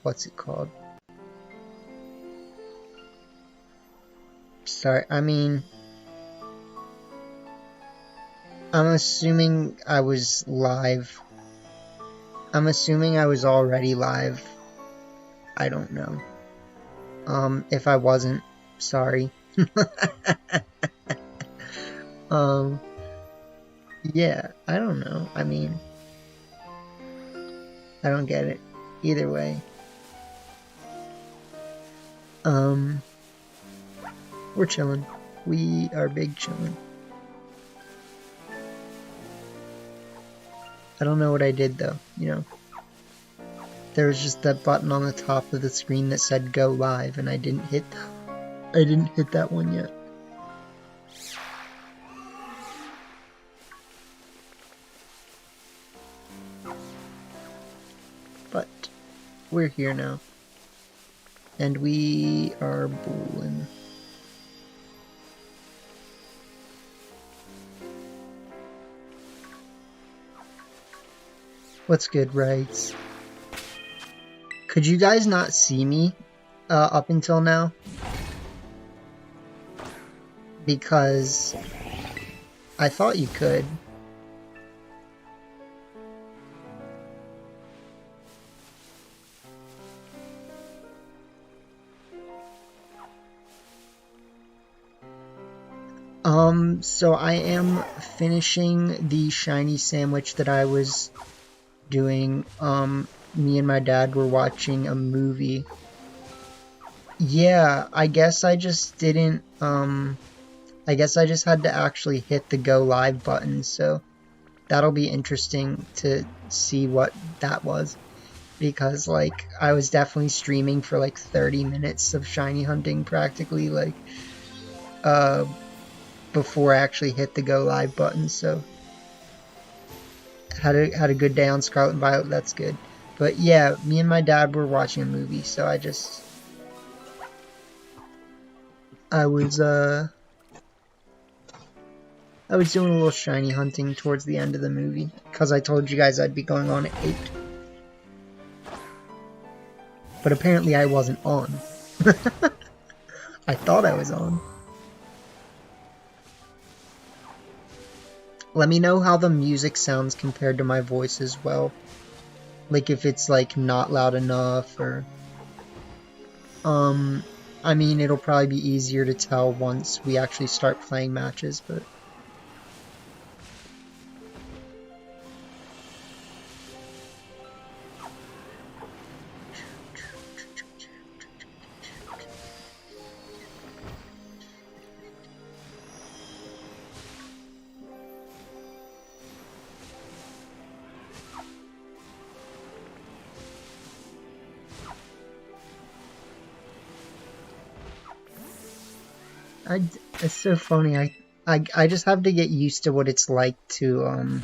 what's it called? Sorry, I mean, I'm assuming I was live. I'm assuming I was already live. I don't know. If I wasn't, sorry. Yeah, I don't know. I mean, I don't get it. Either way. We're chilling. We are big chilling. I don't know what I did though, you know. There was just that button on the top of the screen that said go live and I didn't hit that one yet. But we're here now. And we are bowling. What's good, Rights? Could you guys not see me up until now? Because I thought you could. So I am finishing the shiny sandwich that I was doing. Me and my dad were watching a movie. Yeah, I guess I just didn't, I guess I just had to actually hit the go live button, so that'll be interesting to see what that was. Because, like, I was definitely streaming for like 30 minutes of shiny hunting practically, like, before I actually hit the go live button, so had a good day on Scarlet and Violet, that's good. But yeah, me and my dad were watching a movie, so I was doing a little shiny hunting towards the end of the movie, because I told you guys I'd be going on at 8. But apparently I wasn't on. I thought I was on. Let me know how the music sounds compared to my voice as well. Like if it's like not loud enough or... I mean, it'll probably be easier to tell once we actually start playing matches, but... It's so funny. I just have to get used to what it's like to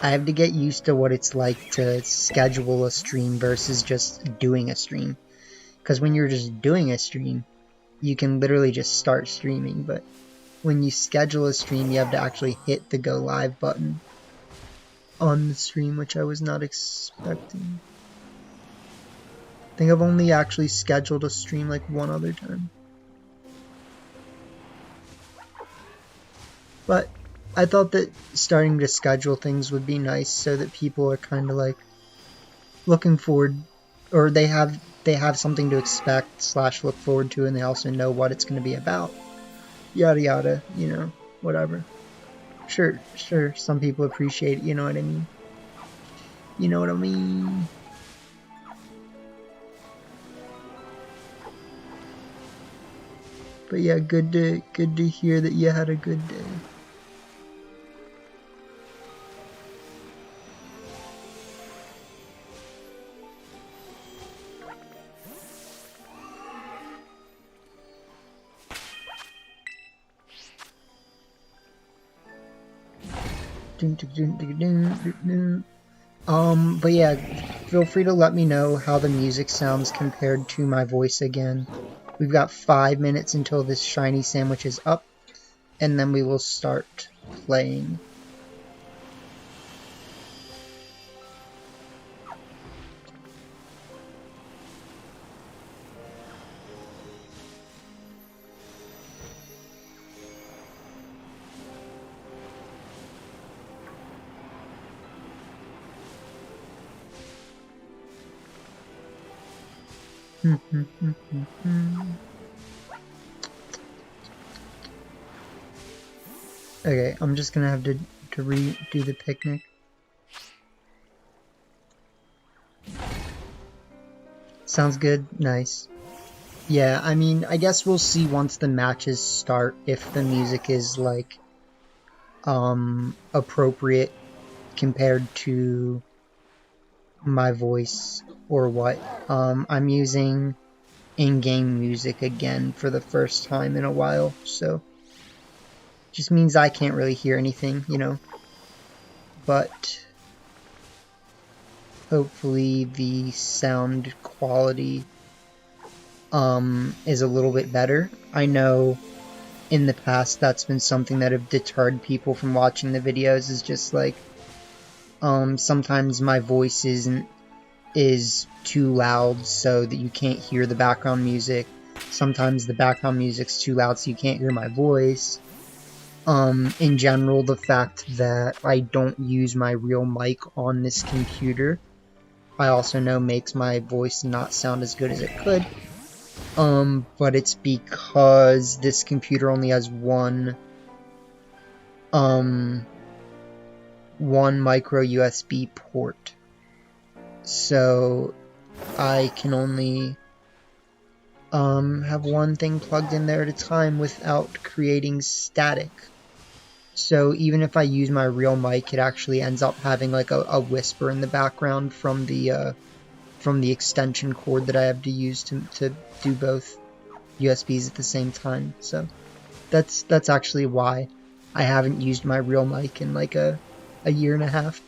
I have to get used to what it's like to schedule a stream versus just doing a stream. Because when you're just doing a stream, you can literally just start streaming. But when you schedule a stream, you have to actually hit the go live button on the stream, which I was not expecting. I think I've only actually scheduled a stream like one other time. But I thought that starting to schedule things would be nice so that people are kind of like looking forward, or they have something to expect / look forward to, and they also know what it's going to be about. Yada yada, you know, whatever. Sure, some people appreciate it, you know what I mean? You know what I mean? But yeah, good to hear that you had a good day. But yeah, feel free to let me know how the music sounds compared to my voice again. We've got 5 minutes until this shiny sandwich is up, and then we will start playing. Okay, I'm just gonna have to redo the picnic. Sounds good. Nice. Yeah, I mean, I guess we'll see once the matches start if the music is like appropriate compared to my voice or what. I'm using in-game music again for the first time in a while, so just means I can't really hear anything, you know. But hopefully the sound quality is a little bit better. I know in the past that's been something that have deterred people from watching the videos, is just like sometimes my voice is too loud so that you can't hear the background music. Sometimes the background music's too loud so you can't hear my voice. In general, the fact that I don't use my real mic on this computer, I also know makes my voice not sound as good as it could. But it's because this computer only has one micro USB port. So I can only have one thing plugged in there at a time without creating static. So even if I use my real mic, it actually ends up having like a whisper in the background from the extension cord that I have to use to do both USBs at the same time. So that's actually why I haven't used my real mic in like a year and a half.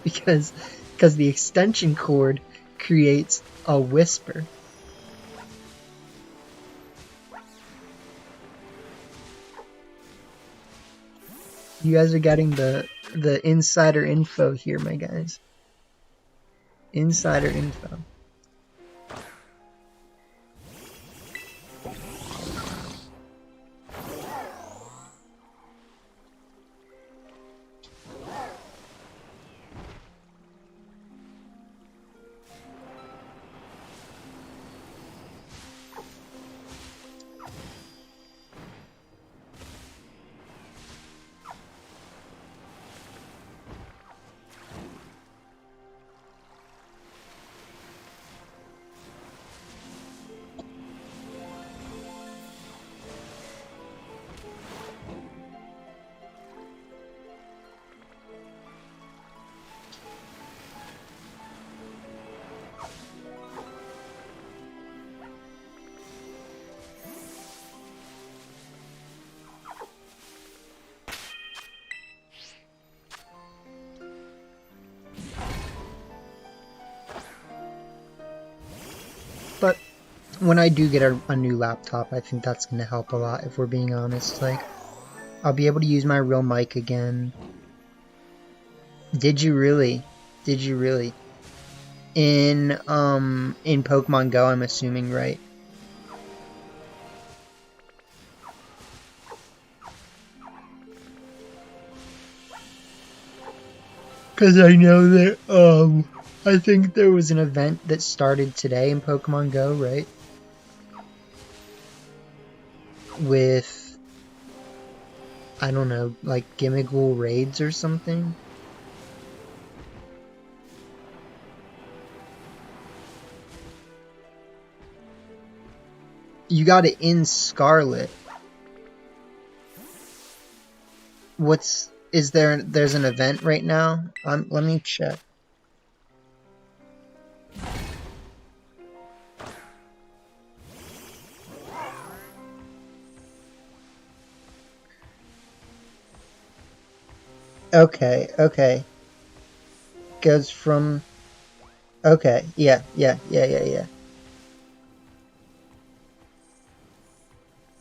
because the extension cord creates a whisper. You guys are getting the insider info here, my guys. Insider info. But when I do get a new laptop, I think that's going to help a lot, if we're being honest. Like, I'll be able to use my real mic again. Did you really? Did you really? In Pokemon Go, I'm assuming, right? Because I know that, I think there was an event that started today in Pokemon Go, right? With, I don't know, like Gimmighoul raids or something? You got it in Scarlet. There's an event right now? Let me check. Okay. Goes from... Okay, yeah.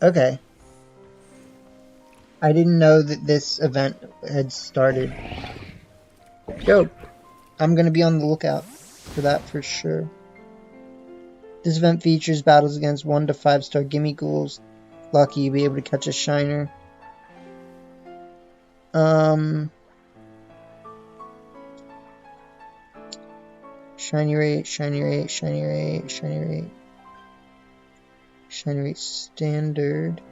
Okay. I didn't know that this event had started. Dope. I'm gonna be on the lookout for that for sure. This event features battles against 1 to 5 star Gimmighouls. Lucky you'll be able to catch a shiner. Shiny rate, shiny rate, shiny rate, shiny rate. Shiny rate standard.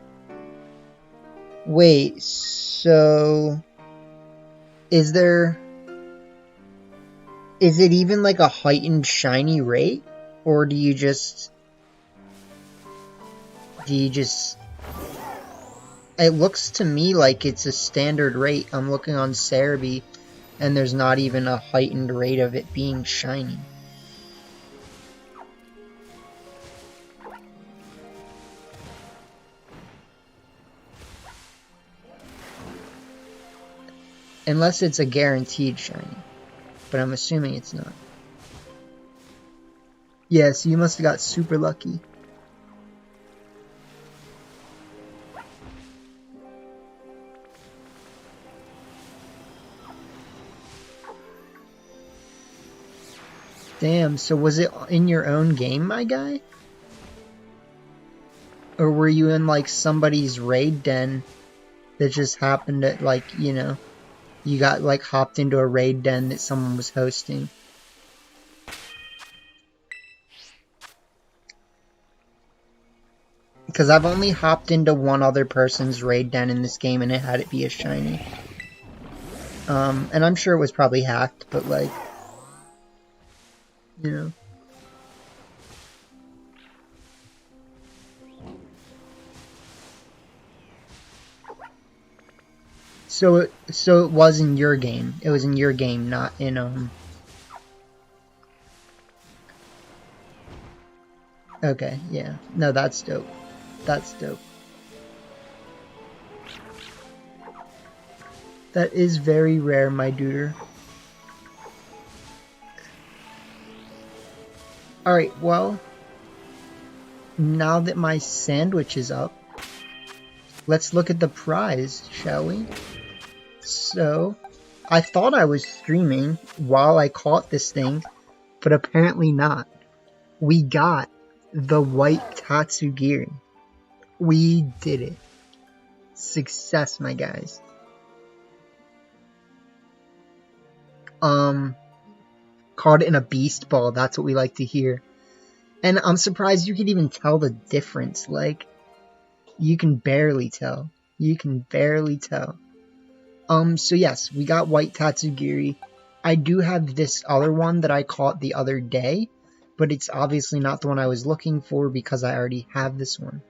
Wait, so is it even like a heightened shiny rate? Or do you just it looks to me like it's a standard rate. I'm looking on Cerebi and there's not even a heightened rate of it being shiny. Unless it's a guaranteed shiny. But I'm assuming it's not. Yeah, so you must have got super lucky. Damn, so was it in your own game, my guy? Or were you in, like, somebody's raid den that just happened to, like, you know, you got, like, hopped into a raid den that someone was hosting? Because I've only hopped into one other person's raid den in this game and it had it be a shiny. And I'm sure it was probably hacked, but, like, you know. So it was in your game. It was in your game, not in Okay, yeah. No, that's dope. That's dope. That is very rare, my duder. Alright, well, now that my sandwich is up, let's look at the prize, shall we? So, I thought I was streaming while I caught this thing, but apparently not. We got the white Tatsugiri. We did it. Success, my guys. Caught it in a beast ball, that's what we like to hear. And I'm surprised you could even tell the difference. Like, you can barely tell. You can barely tell. So yes, we got white Tatsugiri. I do have this other one that I caught the other day, but it's obviously not the one I was looking for because I already have this one.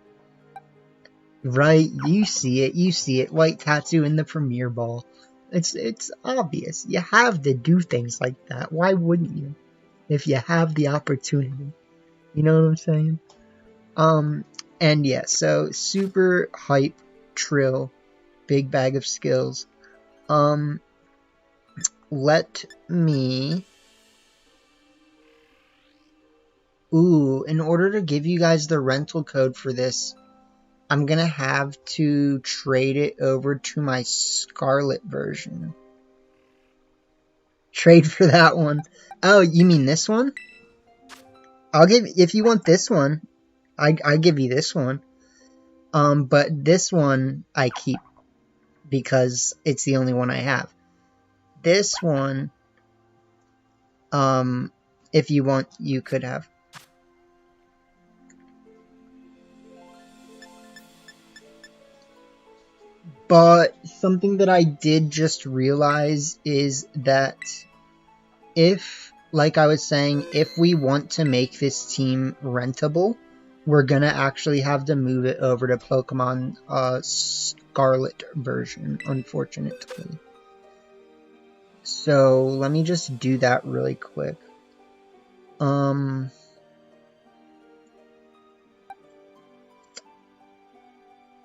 Right, you see it, white tattoo in the Premier Ball. It's obvious. You have to do things like that. Why wouldn't you? If you have the opportunity. You know what I'm saying? And yeah, so super hype, Trill, big bag of skills. Let me... Ooh, in order to give you guys the rental code for this, I'm gonna have to trade it over to my Scarlet version. Trade for that one. Oh, you mean this one? I'll give, if you want this one, I give you this one. But this one I keep because it's the only one I have. This one, if you want, you could have. But something that I did just realize is that if, like I was saying, if we want to make this team rentable, we're gonna actually have to move it over to Pokemon Scarlet version, unfortunately. So let me just do that really quick.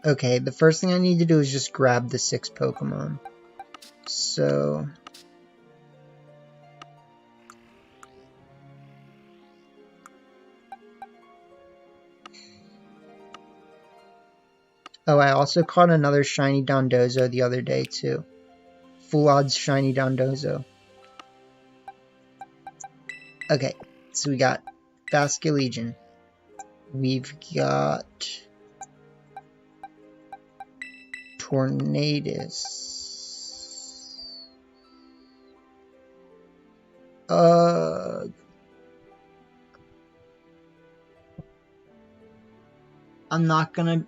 Okay, the first thing I need to do is just grab the 6 Pokemon. So... Oh, I also caught another shiny Dondozo the other day, too. Full odds shiny Dondozo. Okay, so we got Basculegion. We've got... Tornadus. I'm not gonna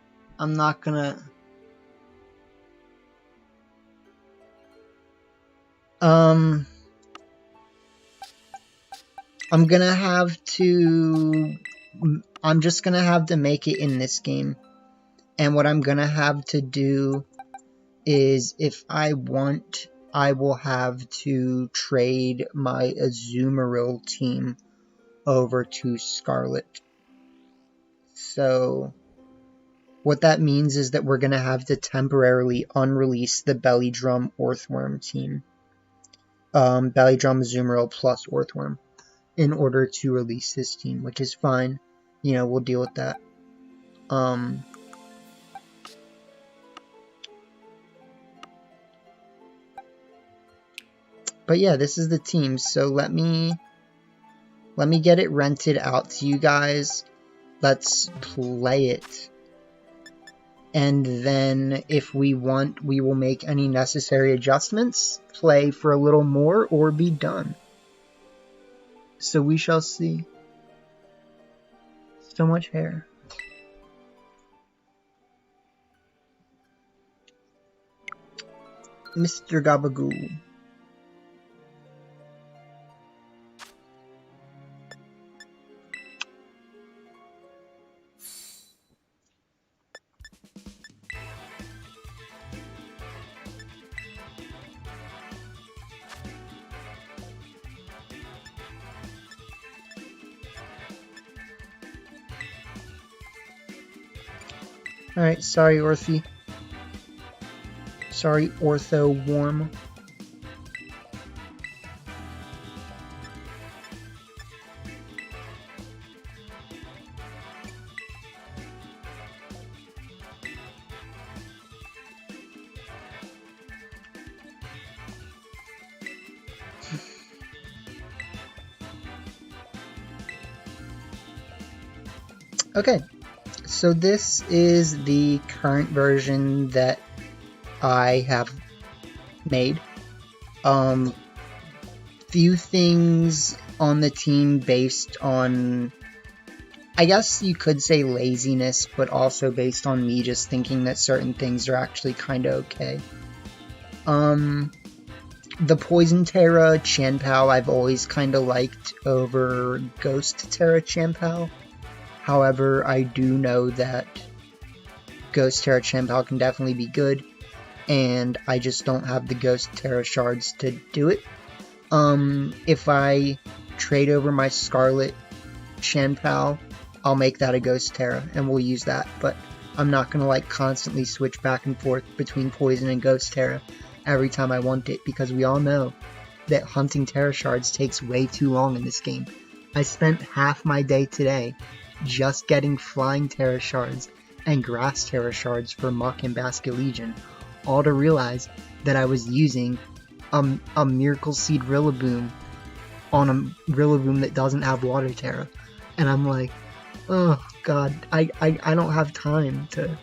I'm just gonna have to make it in this game. And what I'm gonna have to do is, if I want, I will have to trade my Azumarill team over to Scarlet. So what that means is that we're gonna have to temporarily unrelease the Belly Drum Earthworm team. Belly Drum Azumarill plus Earthworm, in order to release this team, which is fine. You know, we'll deal with that. But yeah, this is the team, so let me get it rented out to you guys. Let's play it. And then, if we want, we will make any necessary adjustments, play for a little more, or be done. So we shall see. So much hair. Mr. Gabagoo. Alright, sorry Orthy. Sorry Ortho Warm. Okay. So this is the current version that I have made. Few things on the team based on, I guess you could say laziness, but also based on me just thinking that certain things are actually kind of okay. The Poison Terra Chanpao I've always kind of liked over Ghost Terra Chanpao. However, I do know that Ghost Terra Chanpao can definitely be good, and I just don't have the Ghost Terra shards to do it. If I trade over my Scarlet Chanpao, I'll make that a Ghost Terra, and we'll use that, but I'm not gonna like constantly switch back and forth between Poison and Ghost Terra every time I want it, because we all know that hunting Terra shards takes way too long in this game. I spent half my day today just getting Flying Terra shards and Grass Terra shards for Muck and Basket Legion, all to realize that I was using a Miracle Seed Rillaboom on a Rillaboom that doesn't have Water Terra. And I'm like, oh god, I don't have time to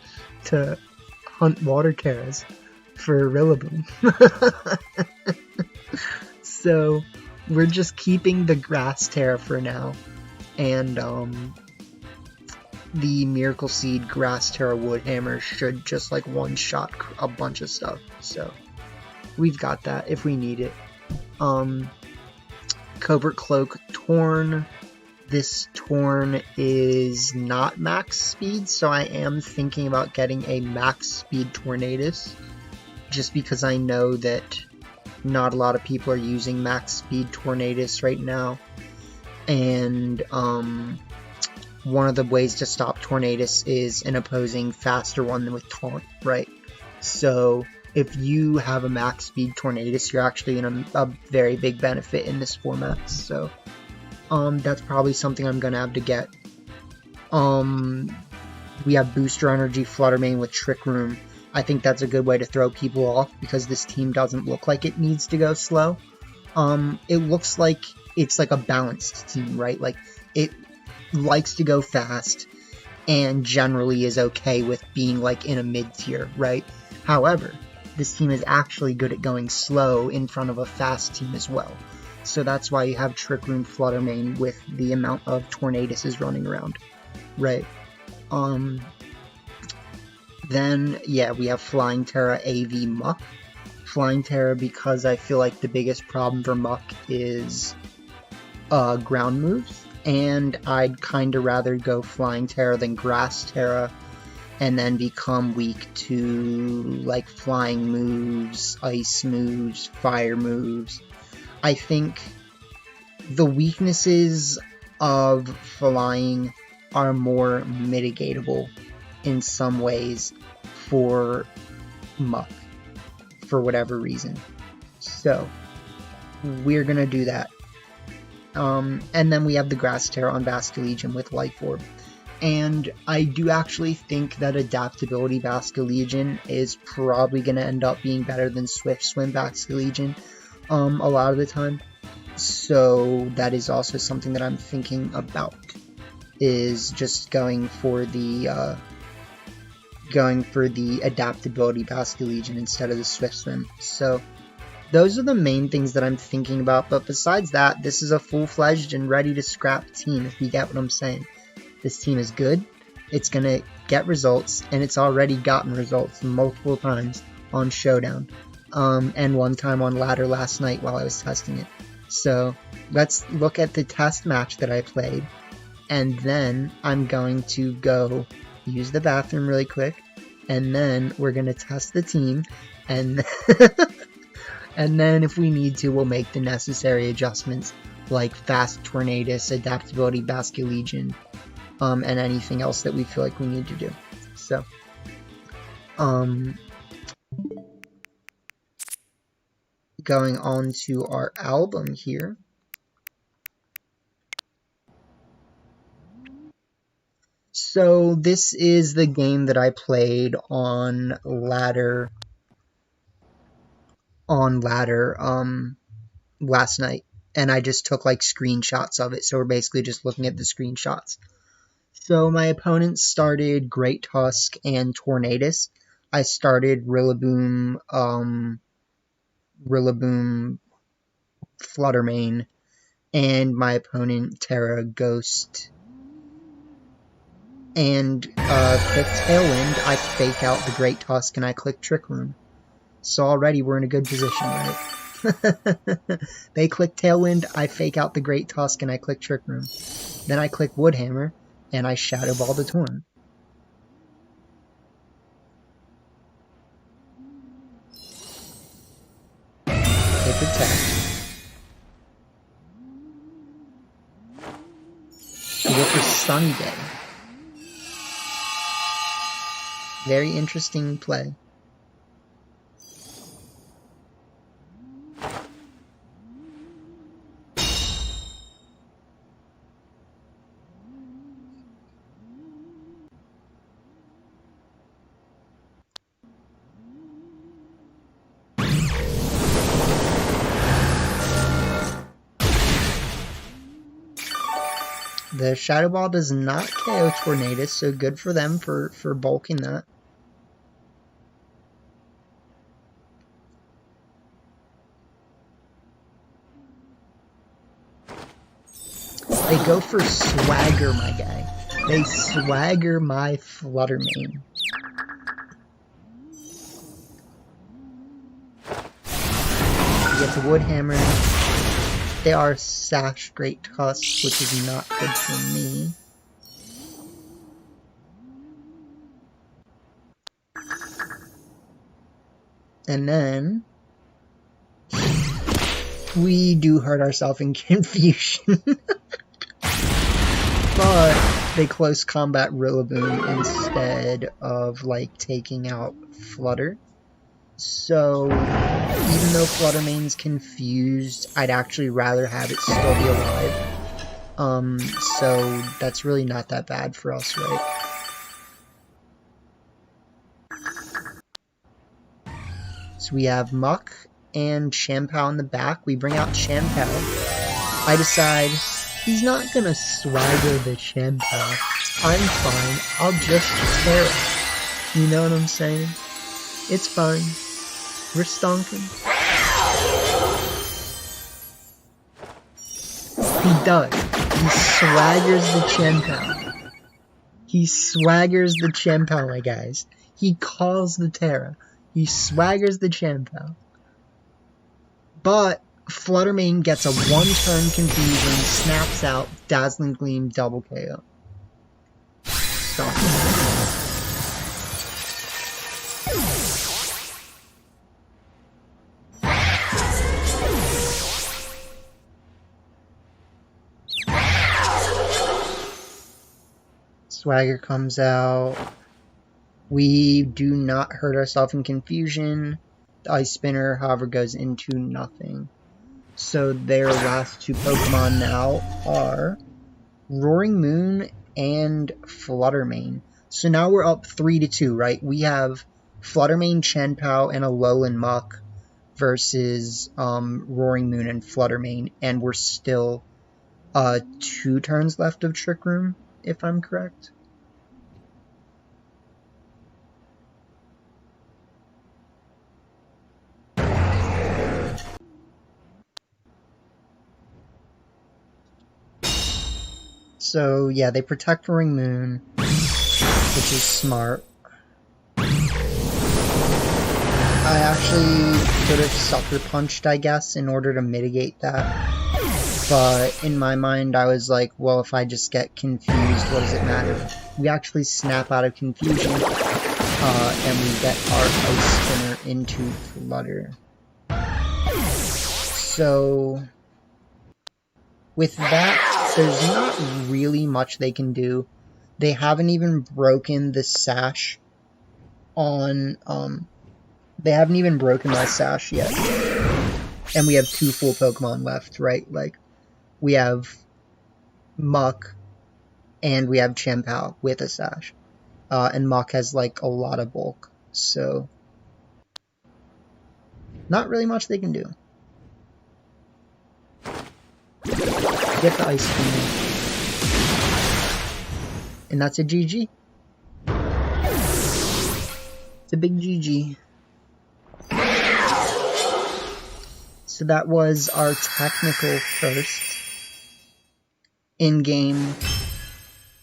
hunt Water Terras for Rillaboom. So we're just keeping the Grass Terra for now, and the Miracle Seed Grass Terra Woodhammer should just like one-shot a bunch of stuff, so we've got that if we need it. Covert Cloak Torn. This Torn is not max speed, so I am thinking about getting a max speed Tornadus, just because I know that not a lot of people are using max speed Tornadus right now, and one of the ways to stop Tornadus is an opposing faster one with Taunt, right? So if you have a max speed Tornadus, you're actually in a very big benefit in this format, so that's probably something I'm gonna have to get. We have Booster Energy Fluttermane with Trick Room. I think that's a good way to throw people off, because this team doesn't look like it needs to go slow. It looks like it's like a balanced team, right? Like, it likes to go fast and generally is okay with being like in a mid-tier, right? However, this team is actually good at going slow in front of a fast team as well. So that's why you have Trick Room Fluttermane with the amount of Tornaduses running around, right? Then, yeah, we have Flying Terra AV Muck. Flying Terra because I feel like the biggest problem for Muck is ground moves, and I'd kind of rather go Flying Terra than Grass Terra, and then become weak to like flying moves, ice moves, fire moves. I think the weaknesses of flying are more mitigatable in some ways for Muck, for whatever reason. So we're gonna do that. And then we have the Grass Terra on Basculegion with Life Orb. And I do actually think that Adaptability Basculegion is probably going to end up being better than Swift Swim Basculegion a lot of the time. So that is also something that I'm thinking about, is just going for the Adaptability Basculegion instead of the Swift Swim. So those are the main things that I'm thinking about, but besides that, this is a full-fledged and ready-to-scrap team, if you get what I'm saying. This team is good, it's going to get results, and it's already gotten results multiple times on Showdown, and one time on Ladder last night while I was testing it. So let's look at the test match that I played, and then I'm going to go use the bathroom really quick, and then we're going to test the team, and and then if we need to, we'll make the necessary adjustments like Fast Tornadus, Adaptability Basculegion, and anything else that we feel like we need to do. So, going on to our album here. So this is the game that I played on Ladder last night, and I just took like screenshots of it, so we're basically just looking at the screenshots. So my opponents started Great Tusk and Tornadus. I started Rillaboom, Fluttermane, and my opponent Terra Ghost. And click Tailwind, I fake out the Great Tusk and I click Trick Room. So already we're in a good position, right? They click Tailwind, I fake out the Great Tusk and I click Trick Room. Then I click Woodhammer, and I Shadow Ball the Torn. They protect. We go for Sunny Day. Very interesting play. The Shadow Ball does not KO Tornadus, so good for them for bulking that. They go for Swagger, my guy. They Swagger my Fluttermane. You get the Woodhammer. They are Sash Great Tusk, which is not good for me. And then we do hurt ourselves in Confusion. But they close combat Rillaboom instead of like taking out Flutter. So even though Fluttermane's confused, I'd actually rather have it still be alive. So that's really not that bad for us, right? So we have Muck and Champao in the back. We bring out Champao. I decide he's not gonna swagger the Champao. I'm fine. I'll just tear it. You know what I'm saying? It's fine. We're stonking. He does. He swaggers the Champao. He swaggers the Champao, my guys. He calls the Terra. He swaggers the Chien-Pao. But Fluttermane gets a one-turn confusion, snaps out, Dazzling Gleam, double KO. Stop. Swagger comes out. We do not hurt ourselves in confusion. The Ice Spinner, however, goes into nothing. So their last two Pokemon now are Roaring Moon and Fluttermane. So now we're up 3-2, right? We have Fluttermane, Chien-Pao, and Alolan Muck versus Roaring Moon and Fluttermane, and we're still 2 turns left of Trick Room, if I'm correct. So yeah, they protect Roaring Moon, which is smart. I actually could have Sucker Punched, I guess, in order to mitigate that. But in my mind, I was like, well, if I just get confused, what does it matter? We actually snap out of confusion, and we get our Ice Spinner into Flutter. So with that, there's not really much they can do. They haven't even broken the sash on, they haven't even broken my sash yet. And we have 2 full Pokemon left, right? Like, we have Muck, and we have Chien-Pao with a sash. And Muck has, like, a lot of bulk. So, not really much they can do. Get the Ice Spinner. And that's a GG. It's a big GG. So that was our technical first in-game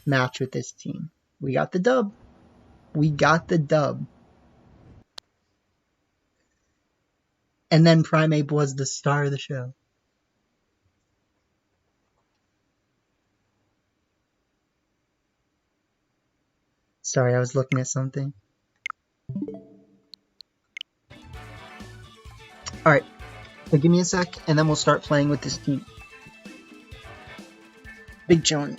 match with this team. We got the dub. We got the dub. And then Primeape was the star of the show. Sorry, I was looking at something. Alright, so give me a sec, and then we'll start playing with this team. Big John.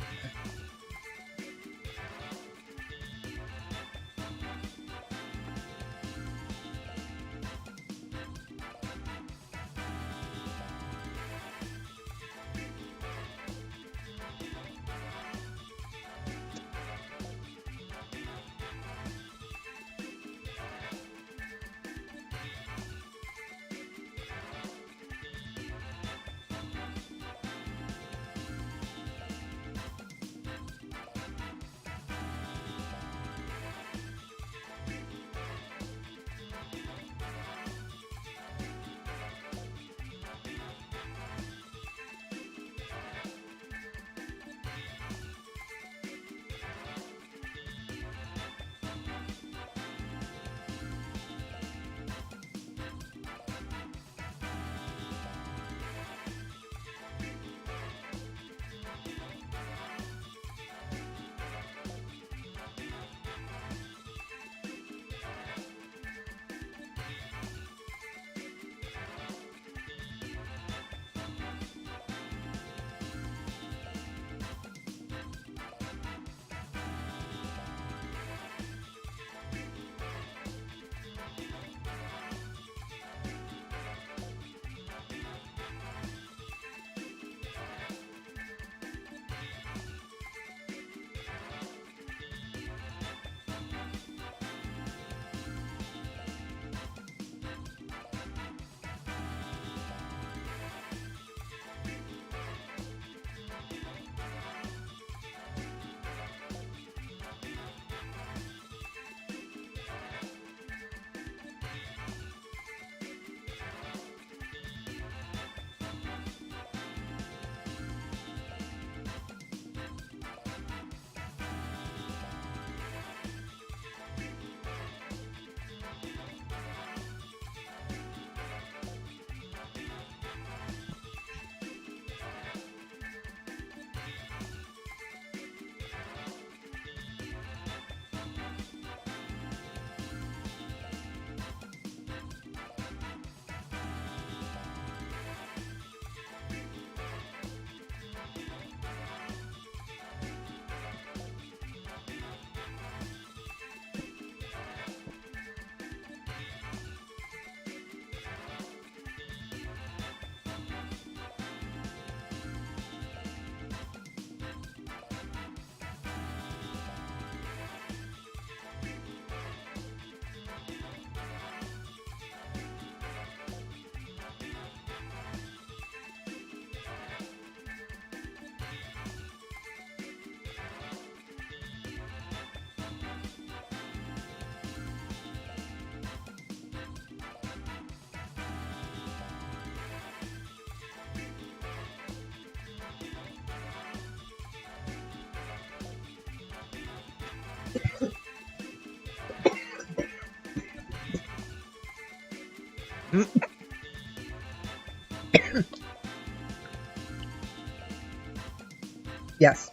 Yes.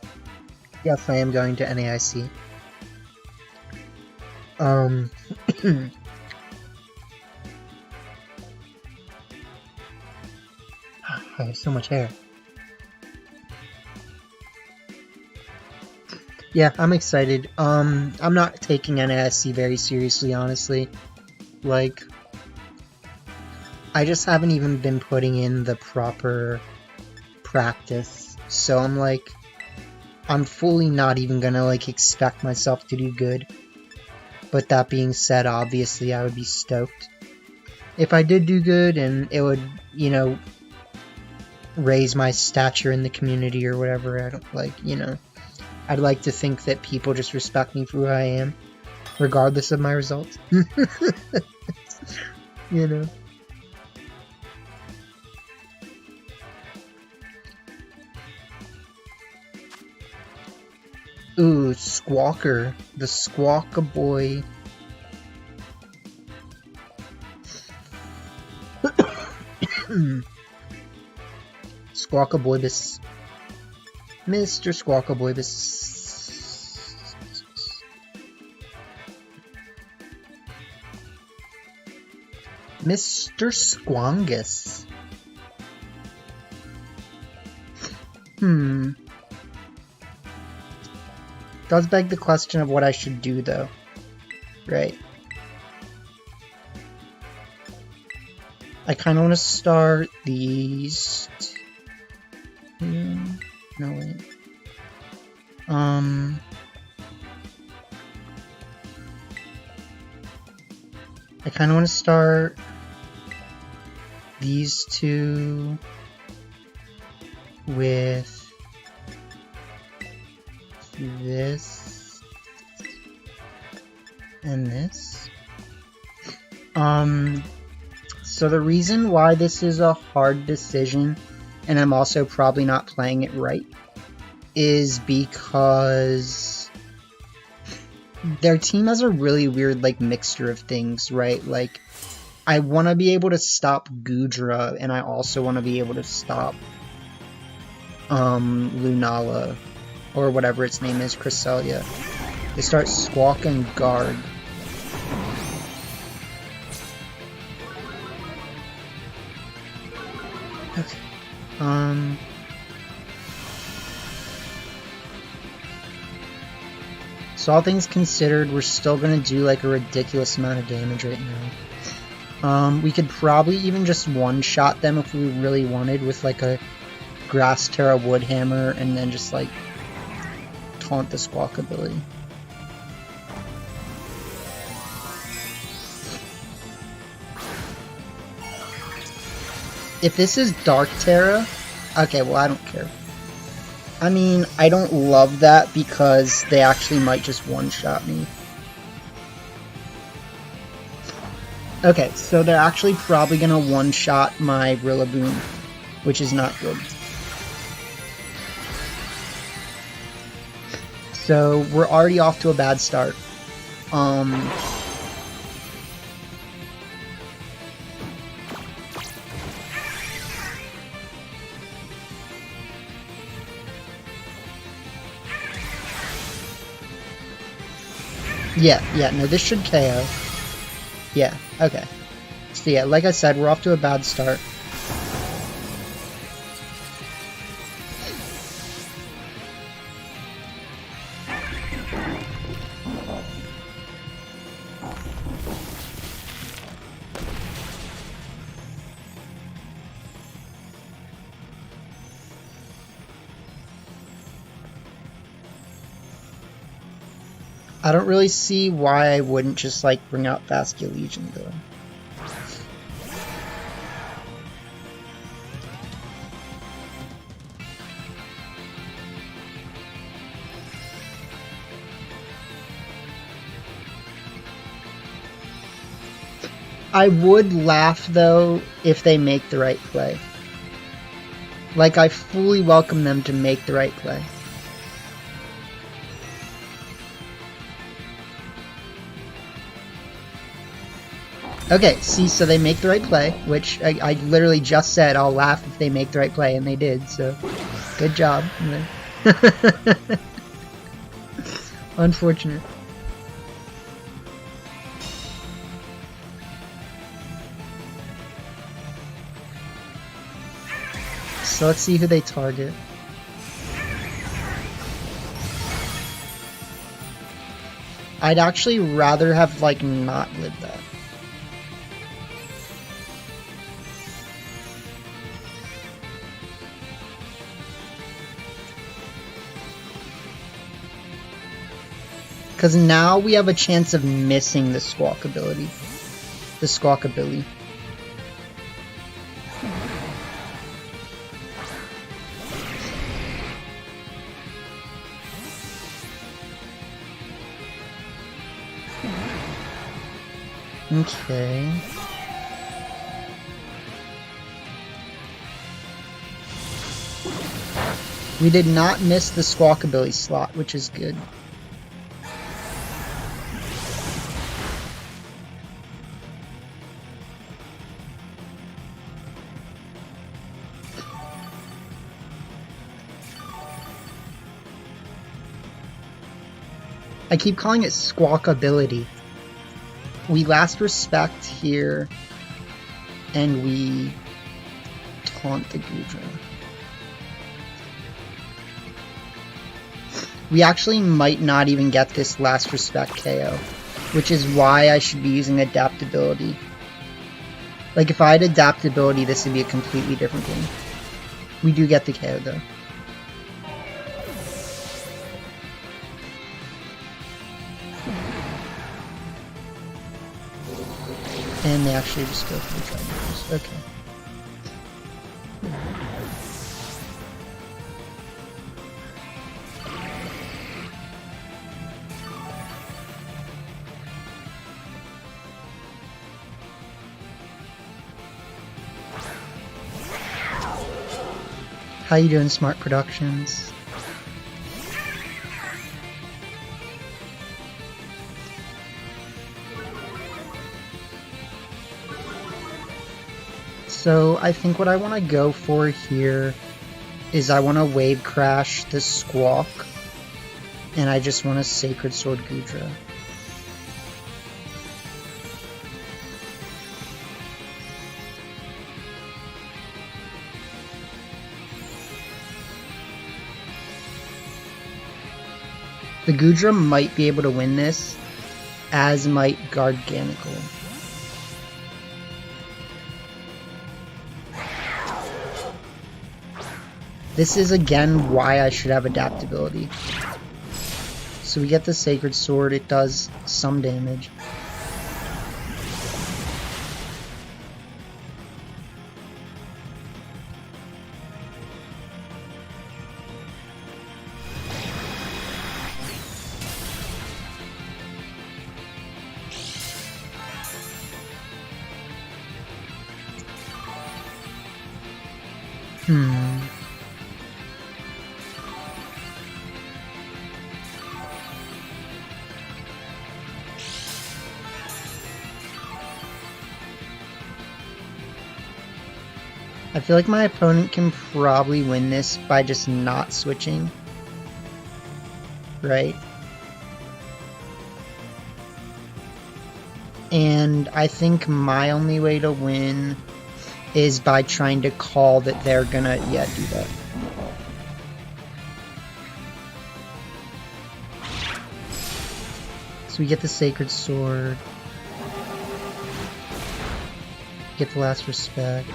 Yes, I am going to NAIC. I have so much hair. Yeah, I'm excited. I'm not taking NAIC very seriously, honestly. Like, I just haven't even been putting in the proper practice. So I'm like, I'm fully not even gonna, like, expect myself to do good. But that being said, obviously, I would be stoked if I did do good, and it would, you know, raise my stature in the community or whatever. I don't, like, you know, I'd like to think that people just respect me for who I am, regardless of my results. You know. Ooh, Squawker. The Squawka boy. Squawkaboybus. Mr. Squawkaboybus. Mr. Squangus. Does beg the question of what I should do, though. Right. I kind of want to start these two. No, wait. I kind of want to start these two with this and this. So the reason why this is a hard decision, and I'm also probably not playing it right, is because their team has a really weird, like, mixture of things, right? Like, I want to be able to stop Goodra, and I also want to be able to stop, Lunala, or whatever its name is, Cresselia. They start Squawk and Guard. Okay. So all things considered, we're still gonna do, like, a ridiculous amount of damage right now. We could probably even just one-shot them if we really wanted with, like, a Grass Terra Wood Hammer, and then just, like, taunt the Squawk ability. If this is Dark Terra, okay, well, I don't care. I mean, I don't love that because they actually might just one-shot me. Okay, so they're actually probably gonna one-shot my Rillaboom, which is not good. So we're already off to a bad start. Yeah, no, this should KO. Yeah, okay. So yeah, like I said, we're off to a bad start. I don't really see why I wouldn't just, like, bring out Vasculegion, though. I would laugh, though, if they make the right play. Like, I fully welcome them to make the right play. Okay, see, so they make the right play, which I literally just said I'll laugh if they make the right play, and they did, so good job. Unfortunate. So let's see who they target. I'd actually rather have, like, not lived that. Because now we have a chance of missing the Squawk ability. The Squawk ability. Okay. We did not miss the Squawk ability slot, which is good. I keep calling it Squawk ability. We last respect here, and we taunt the Gudra. We actually might not even get this last respect KO, which is why I should be using adaptability. Like, if I had adaptability, this would be a completely different game. We do get the KO, though. And they actually just go for the triangles. Okay. How you doing, Smart Productions? So I think what I want to go for here is I want to Wave Crash the Squawk, and I just want to Sacred Sword Gudra. The Gudra might be able to win this, as might Garganical. This is again why I should have adaptability. So we get the Sacred Sword, it does some damage. I feel like my opponent can probably win this by just not switching. Right? And I think my only way to win is by trying to call that they're gonna, yeah, do that. So we get the Sacred Sword. Get the last respect.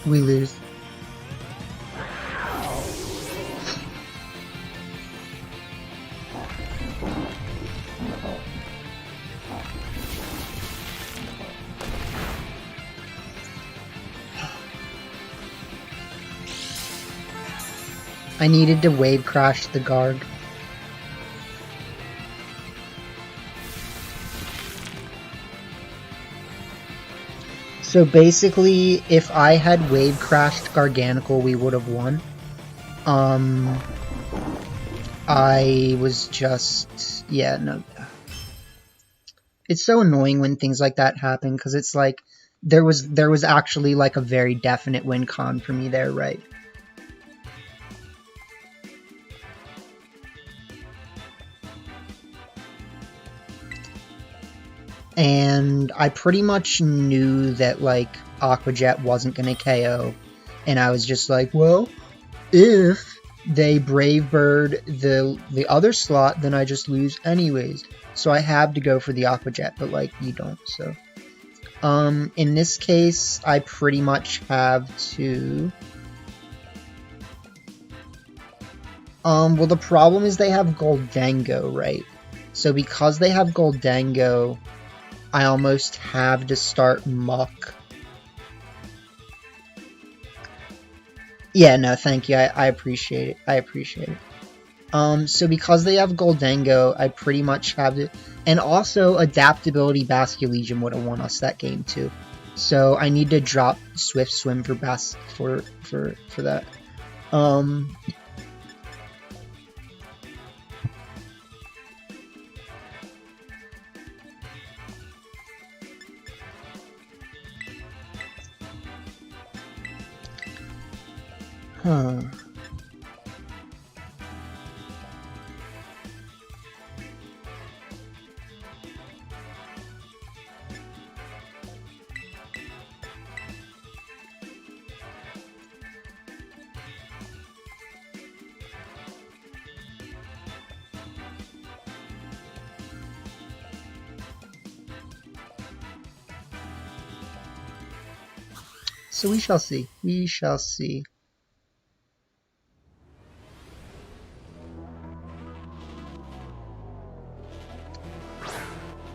We lose. I needed to wave crash the guard. So basically, if I had wave crashed Garganical, we would have won. I was just... yeah, no. It's so annoying when things like that happen, because it's like, there was actually like a very definite win con for me there, right? And I pretty much knew that, like, Aqua Jet wasn't going to KO. And I was just like, well, if they Brave Bird the other slot, then I just lose anyways. So I have to go for the Aqua Jet, but, like, you don't, so. In this case, I pretty much have to... well, the problem is they have Goldango, right? So because they have Goldango... I almost have to start Muck. Yeah, no, thank you. I appreciate it. I appreciate it. So because they have Goldango, I pretty much have to... and also, Adaptability Basculegion would have won us that game, too. So I need to drop Swift Swim for that. Huh. So we shall see. We shall see.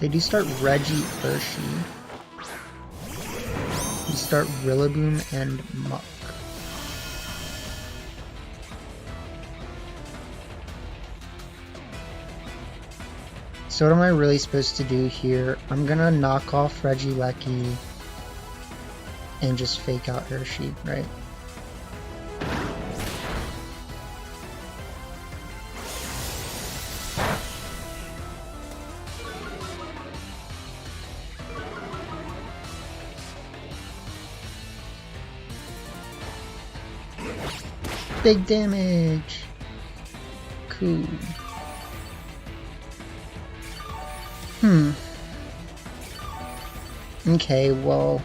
They do start Reggie Hershey. They start Rillaboom and Muck. So what am I really supposed to do here? I'm gonna knock off Regieleki and just fake out Hershey, right? Big damage. Cool. Okay, well,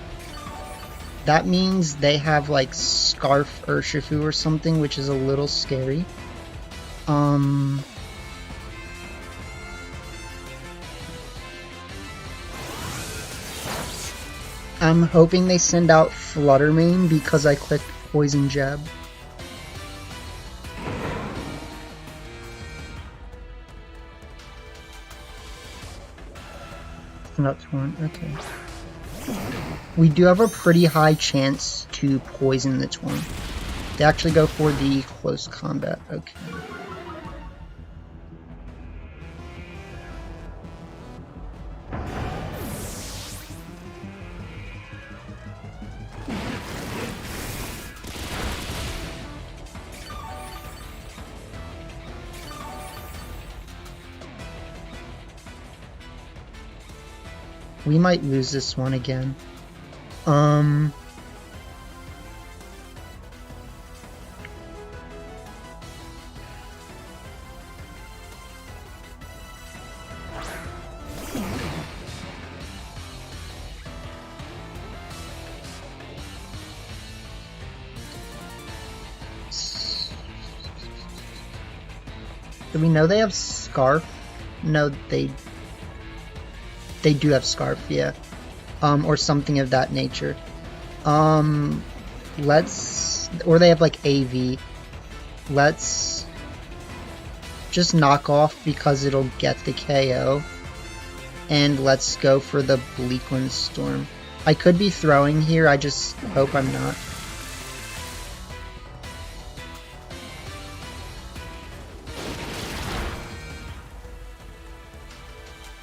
that means they have like Scarf Urshifu or something, which is a little scary. I'm hoping they send out Fluttermane because I clicked Poison Jab. Not one, okay. We do have a pretty high chance to poison the Twin. They actually go for the close combat, okay. We might lose this one again. Do we know they have Scarf? No, they do have Scarf, yeah. Or something of that nature. let's... Or they have, like, AV. Let's just knock off because it'll get the KO. And let's go for the Bleakwind Storm. I could be throwing here, I just hope I'm not.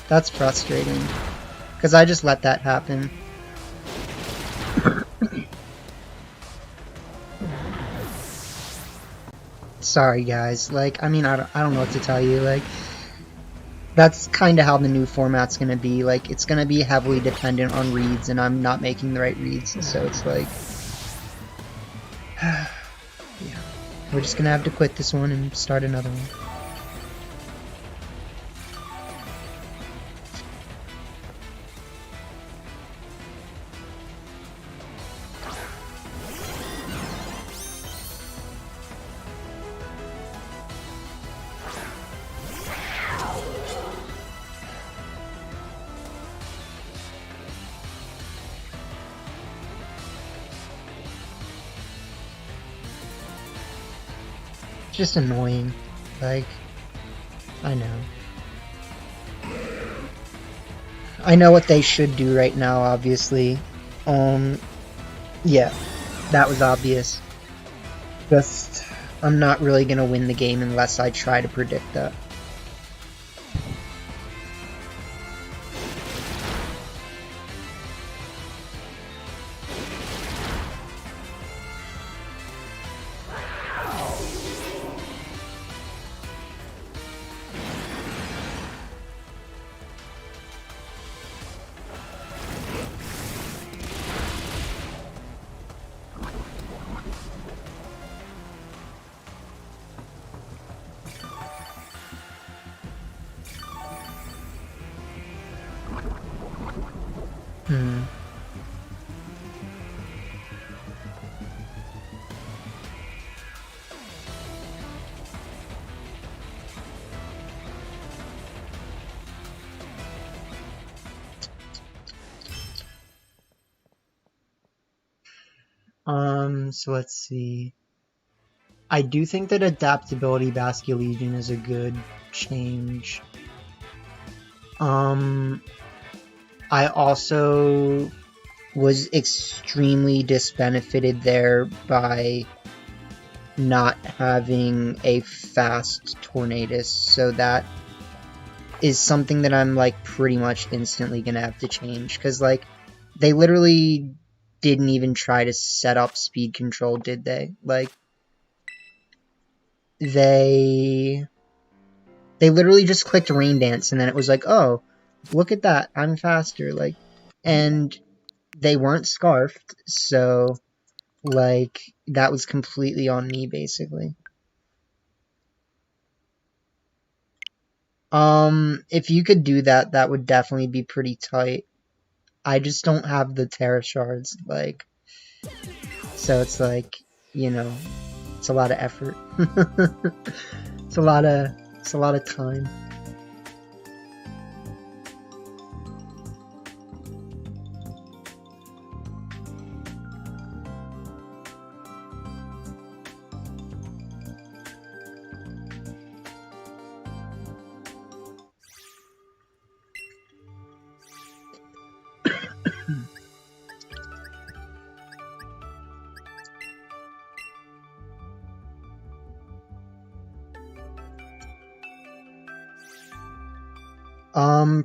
That's frustrating, because I just let that happen. Sorry guys, like, I mean, I don't know what to tell you, like, that's kind of how the new format's gonna be, like, it's gonna be heavily dependent on reads, and I'm not making the right reads, so it's like, yeah, we're just gonna have to quit this one and start another one. Just annoying. Like, I know. I know what they should do right now, obviously. Yeah, that was obvious. Just, I'm not really gonna win the game unless I try to predict that. So let's see. I do think that adaptability Basculegion is a good change. I also was extremely disbenefited there by not having a fast Tornadus, so that is something that I'm like pretty much instantly gonna have to change, because like they literally didn't even try to set up speed control, did they? Like they literally just clicked Rain Dance and then it was like, oh, look at that, I'm faster, like, and they weren't scarfed, so like that was completely on me basically. If you could do that, that would definitely be pretty tight. I just don't have the Terra Shards, like, so it's like, you know, it's a lot of effort. It's a lot of time.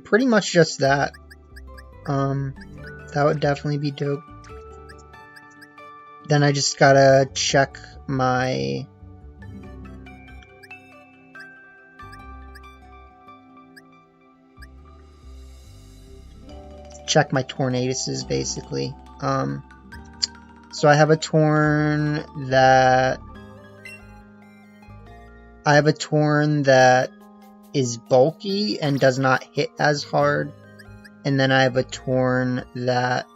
Pretty much just that. That would definitely be dope. Then I just gotta check my... check my Tornaduses, basically. So I have a Torn that... I have a Torn that is bulky and does not hit as hard, and then I have a Torn that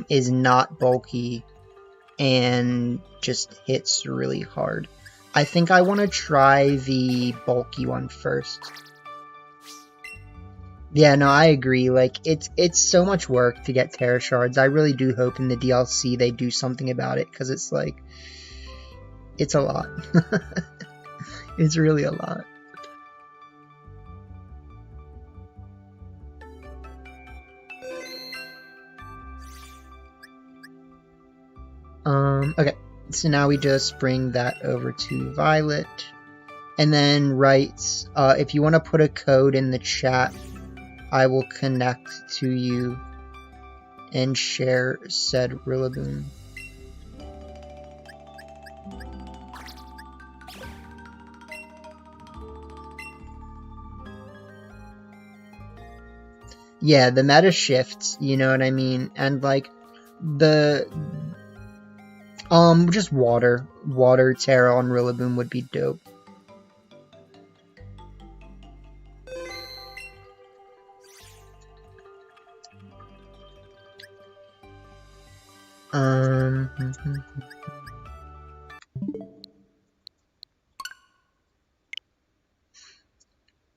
is not bulky and just hits really hard. I think I want to try the bulky one first. Yeah, no, I agree. Like, it's so much work to get Terra Shards. I really do hope in the DLC they do something about it, because it's like, it's a lot. It's really a lot. Okay, so now we just bring that over to Violet. And then writes, if you want to put a code in the chat, I will connect to you and share said Rillaboom. Yeah, the meta shifts, you know what I mean? And like the just water Terra on Rillaboom would be dope.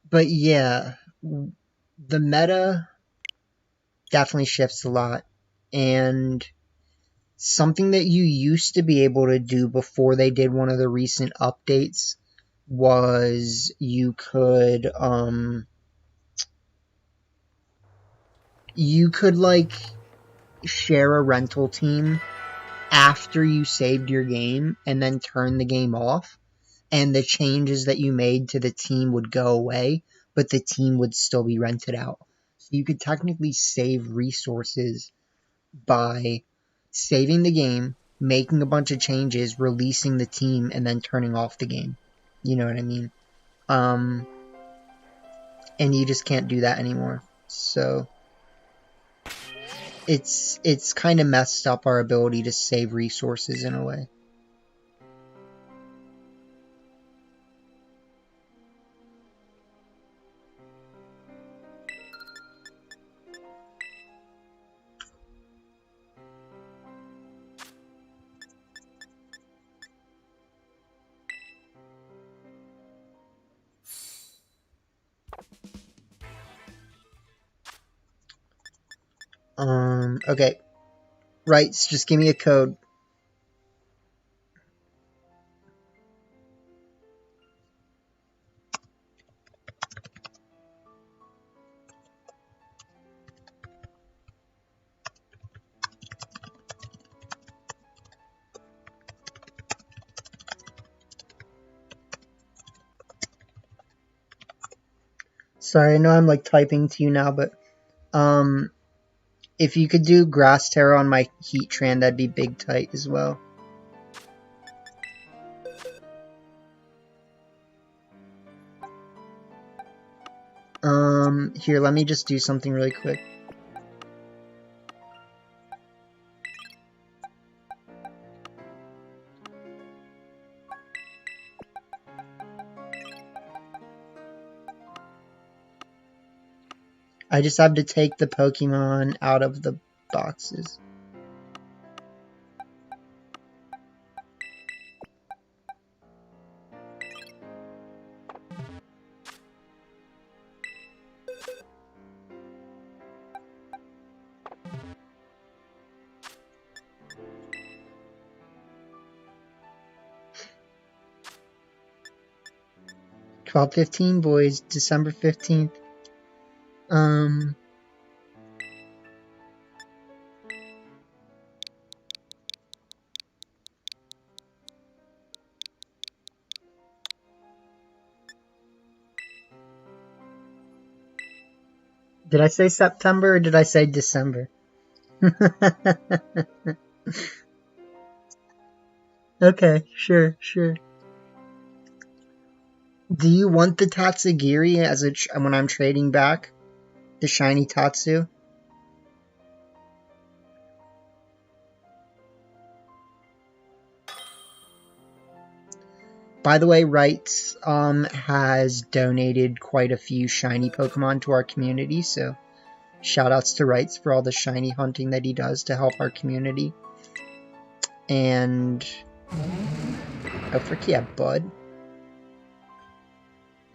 But yeah, the meta definitely shifts a lot, and something that you used to be able to do before they did one of the recent updates was you could like share a rental team after you saved your game and then turn the game off, and the changes that you made to the team would go away, but the team would still be rented out. So you could technically save resources by saving the game, making a bunch of changes, releasing the team, and then turning off the game. You know what I mean? And you just can't do that anymore. So it's kind of messed up our ability to save resources in a way. Okay. Right, so just give me a code. Sorry, I know I'm like typing to you now, but if you could do Grass Terra on my Heatran, that'd be big tight as well. Here, let me just do something really quick. I just have to take the Pokemon out of the boxes. $12.15, boys. December 15th. Did I say September or did I say December? Okay, sure. Do you want the Tatsugiri as when I'm trading back? The shiny Tatsu? By the way, Wrights has donated quite a few shiny Pokemon to our community, so shoutouts to Wrights for all the shiny hunting that he does to help our community. And oh frick yeah, bud.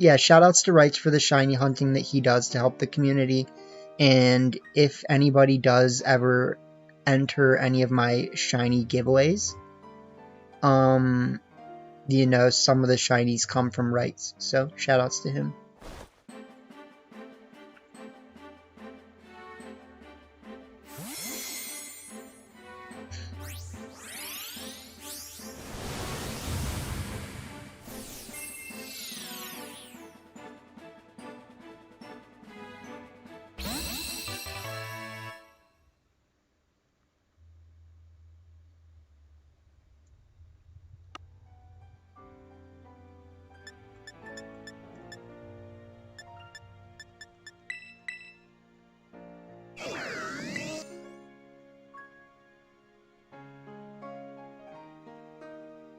yeah, shoutouts to Rights for the shiny hunting that he does to help the community. And if anybody does ever enter any of my shiny giveaways, you know, some of the shinies come from Rights. So shoutouts to him.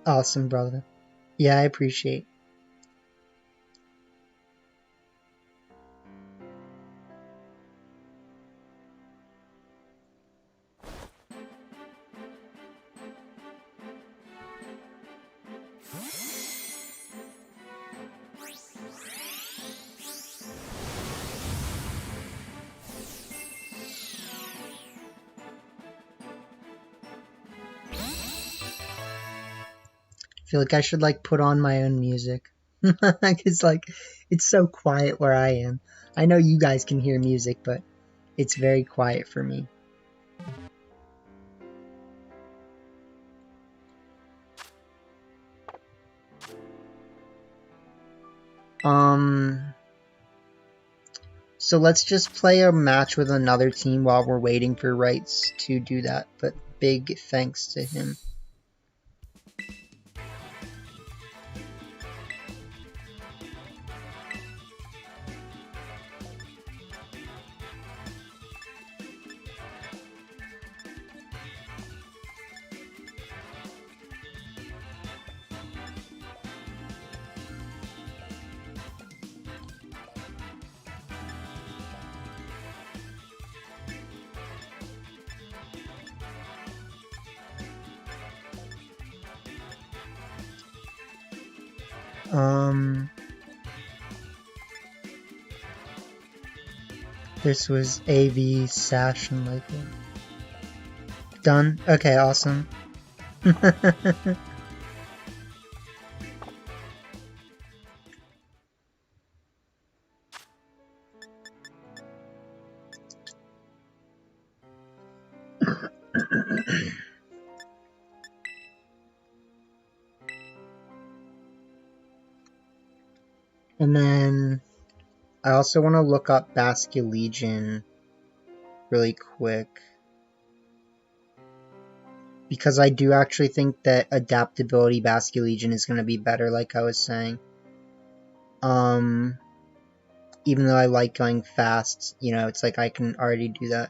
Awesome, brother. Yeah, I appreciate. I feel like I should like put on my own music. It's like it's so quiet where I am. I know you guys can hear music, but it's very quiet for me. So let's just play a match with another team while we're waiting for Rights to do that, but big thanks to him. This was AV, Sash, and Lifelink. Done? Okay, awesome. And then I also want to look up Basculegion really quick, because I do actually think that adaptability Basculegion is going to be better, like I was saying. Even though I like going fast, you know, it's like I can already do that.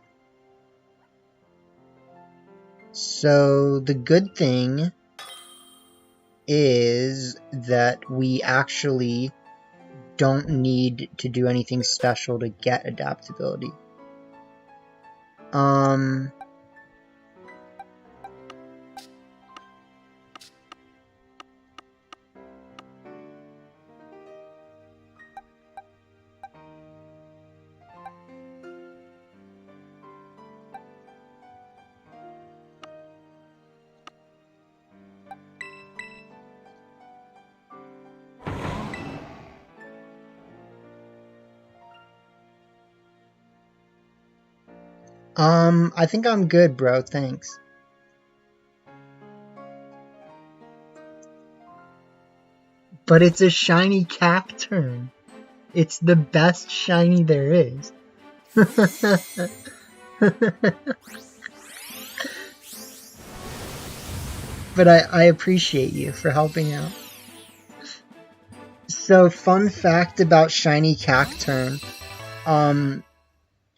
So the good thing is that we actually don't need to do anything special to get adaptability. I think I'm good, bro. Thanks. But it's a shiny Cacturn. It's the best shiny there is. But I appreciate you for helping out. So, fun fact about shiny Cacturn.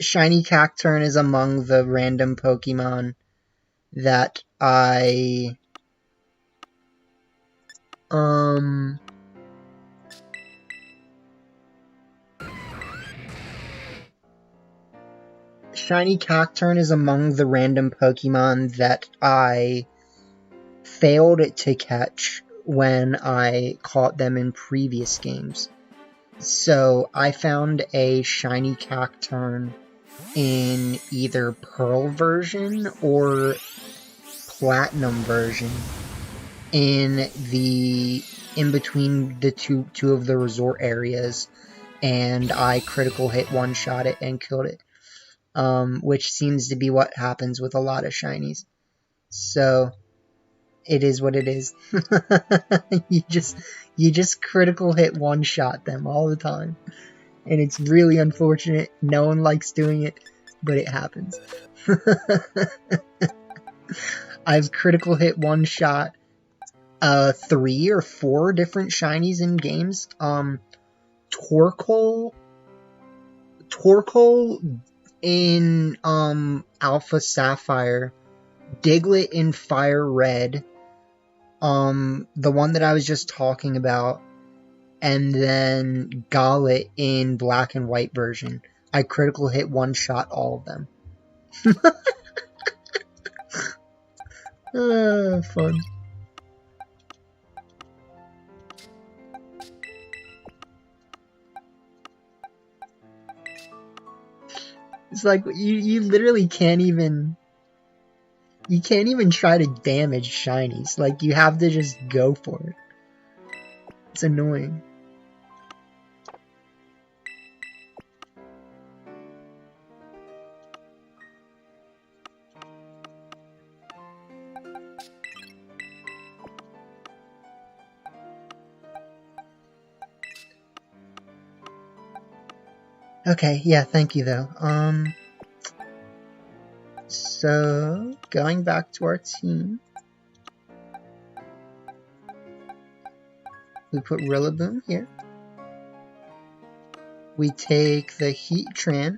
Shiny Cacturn is among the random Pokemon that I Shiny Cacturn is among the random Pokemon that I failed to catch when I caught them in previous games. So I found a shiny Cacturn in either Pearl version or Platinum version in between the two of the resort areas, and I critical hit one-shot it and killed it, which seems to be what happens with a lot of shinies. So it is what it is. you just critical hit one-shot them all the time, and it's really unfortunate. No one likes doing it, but it happens. I've critical hit one-shot 3 or 4 different shinies in games. Torkoal in Alpha Sapphire, Diglett in Fire Red, the one that I was just talking about, and then Scarlet in Black and White version. I critical hit one-shot all of them. Fun. It's like you literally can't even try to damage shinies. Like, you have to just go for it. It's annoying. Okay, yeah, thank you though. So going back to our team, we put Rillaboom here. We take the Heatran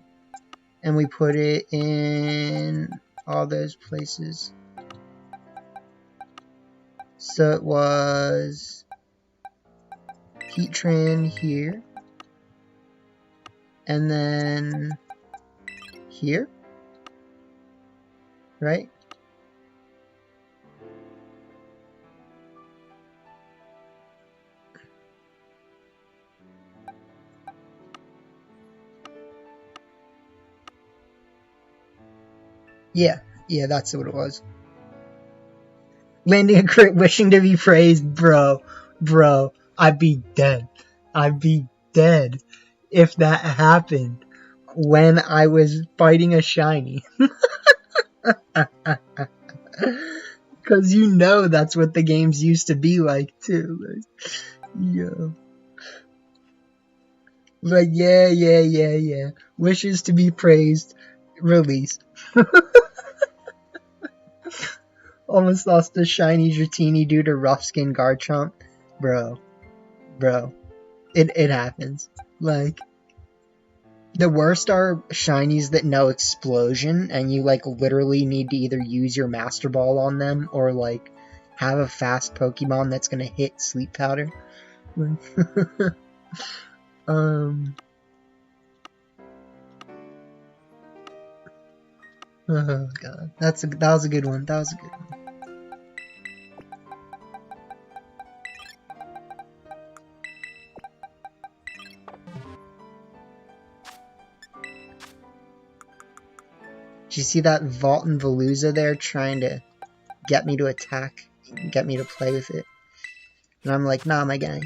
and we put it in all those places. So it was Heatran here, and then here, right? Yeah, that's what it was. Landing a crit, wishing to be praised, bro, I'd be dead. I'd be dead if that happened when I was fighting a shiny. Because you know that's what the games used to be like too. Like, yo. Like, yeah. Wishes to be praised, release. Almost lost a shiny Dratini due to rough skin Garchomp. Bro. It happens. Like, the worst are shinies that know explosion, and you like literally need to either use your Master Ball on them or like have a fast Pokemon that's gonna hit Sleep Powder. Oh god, that was a good one. That was a good one. Did you see that Vault and Veluza there trying to get me to attack, get me to play with it? And I'm like, nah, my guy.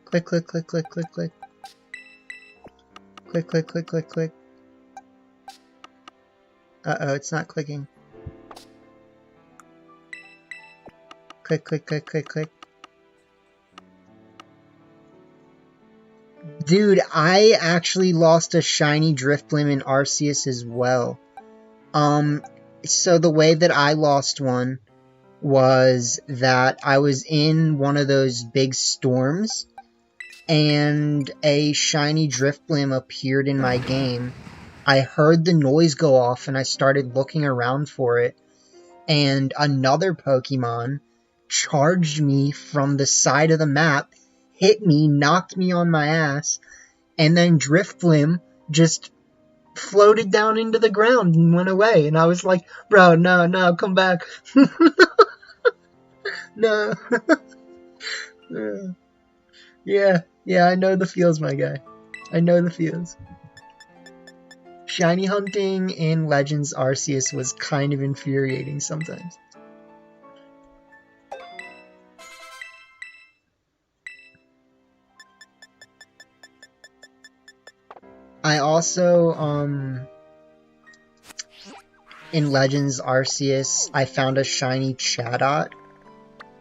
Click, click, click, click, click, click. Click, click, click, click, click. Uh-oh, it's not clicking. Click, click, click, click, click. Dude, I actually lost a shiny Drifblim in Arceus as well. So the way that I lost one was that I was in one of those big storms, and a shiny Drifblim appeared in my game. I heard the noise go off, and I started looking around for it, and another Pokemon charged me from the side of the map, hit me, knocked me on my ass, and then Drifblim just floated down into the ground and went away. And I was like, bro, no, come back. No. Yeah, I know the feels, my guy. I know the feels. Shiny hunting in Legends Arceus was kind of infuriating sometimes. I also, in Legends Arceus, I found a shiny Chatot,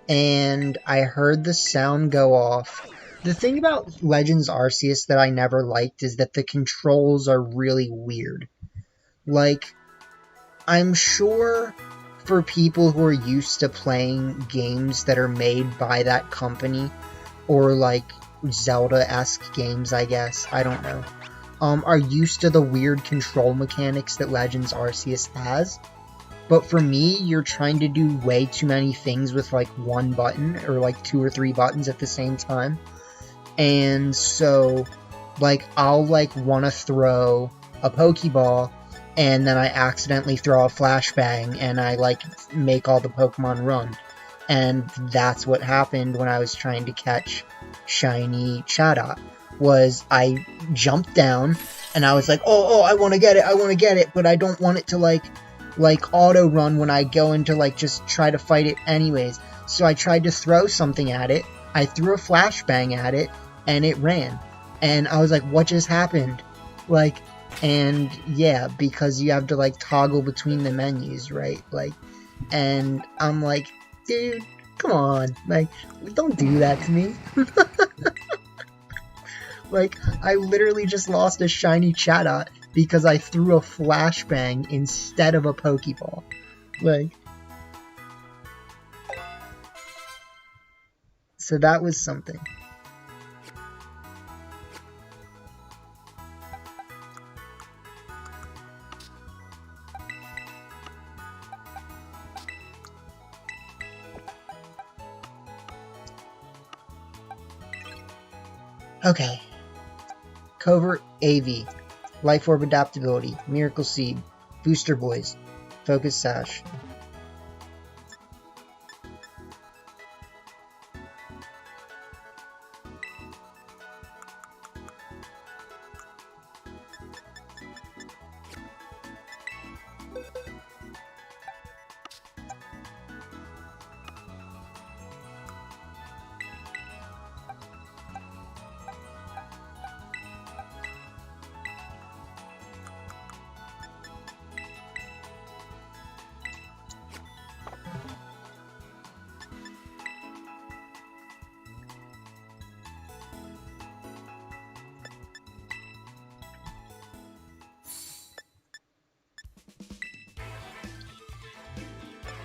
and I heard the sound go off. The thing about Legends Arceus that I never liked is that the controls are really weird. Like, I'm sure for people who are used to playing games that are made by that company, or like Zelda-esque games, I guess, I don't know, are used to the weird control mechanics that Legends Arceus has. But for me, you're trying to do way too many things with like one button, or like 2 or 3 buttons at the same time. And so, like, I'll like want to throw a Pokeball, and then I accidentally throw a Flashbang, and I like make all the Pokemon run. And that's what happened when I was trying to catch shiny Chatot. Was I jumped down, and I was like, oh, I want to get it, but I don't want it to like auto run when I go into like just try to fight it anyways. So I tried to throw something at it. I threw a Flashbang at it, and it ran. And I was like, what just happened? Like, and yeah, because you have to like toggle between the menus, right? Like, and I'm like, dude, come on, like, don't do that to me. Like, I literally just lost a shiny Chatot because I threw a Flashbang instead of a Pokeball. Like, so that was something. Okay. Covert AV, Life Orb Adaptability, Miracle Seed, Booster Boys, Focus Sash.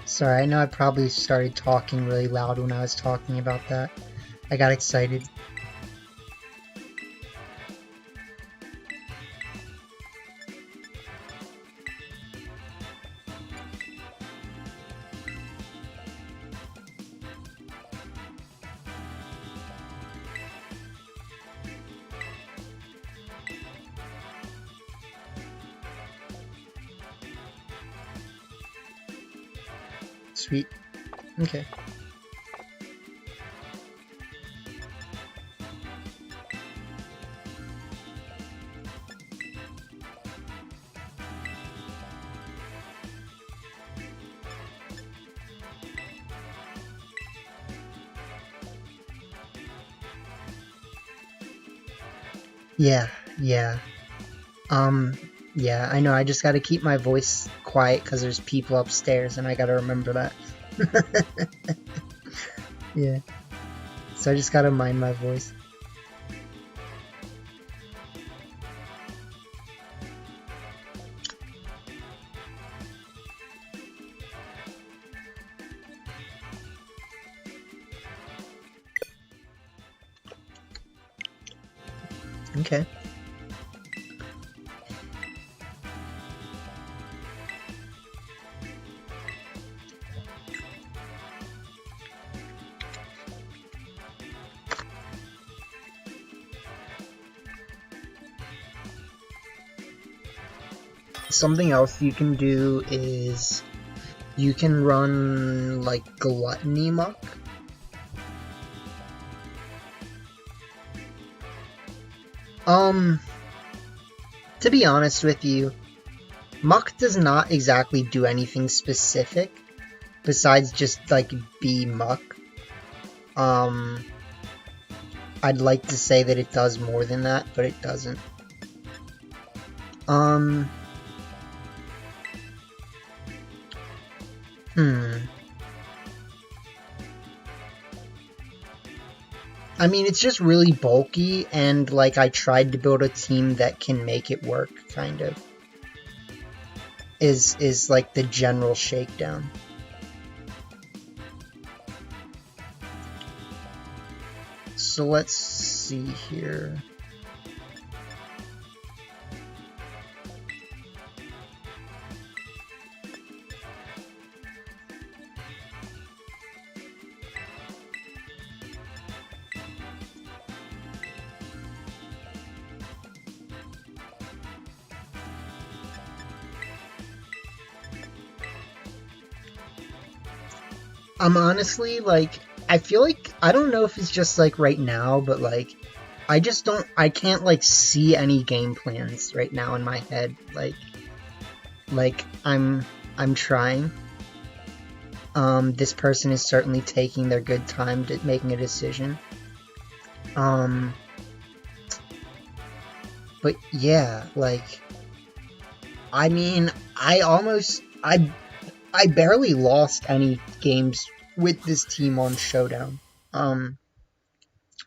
Sorry, I know I probably started talking really loud when I was talking about that. I got excited. Sweet. Okay. Yeah. Yeah, I know, I just gotta keep my voice quiet because there's people upstairs and I gotta remember that. Yeah. So I just gotta mind my voice. Okay. Something else you can do is you can run like Gluttony Muck. To be honest with you, Muck does not exactly do anything specific besides just like be Muck. I'd like to say that it does more than that, but it doesn't. I mean, it's just really bulky, and like I tried to build a team that can make it work, kind of. Is like the general shakedown. So let's see here. I'm honestly, like, I feel like, I don't know if it's just, like, right now, but, like, I can't, like, see any game plans right now in my head, like, I'm trying. This person is certainly taking their good time to making a decision. But, yeah, like, I mean, I barely lost any games with this team on Showdown.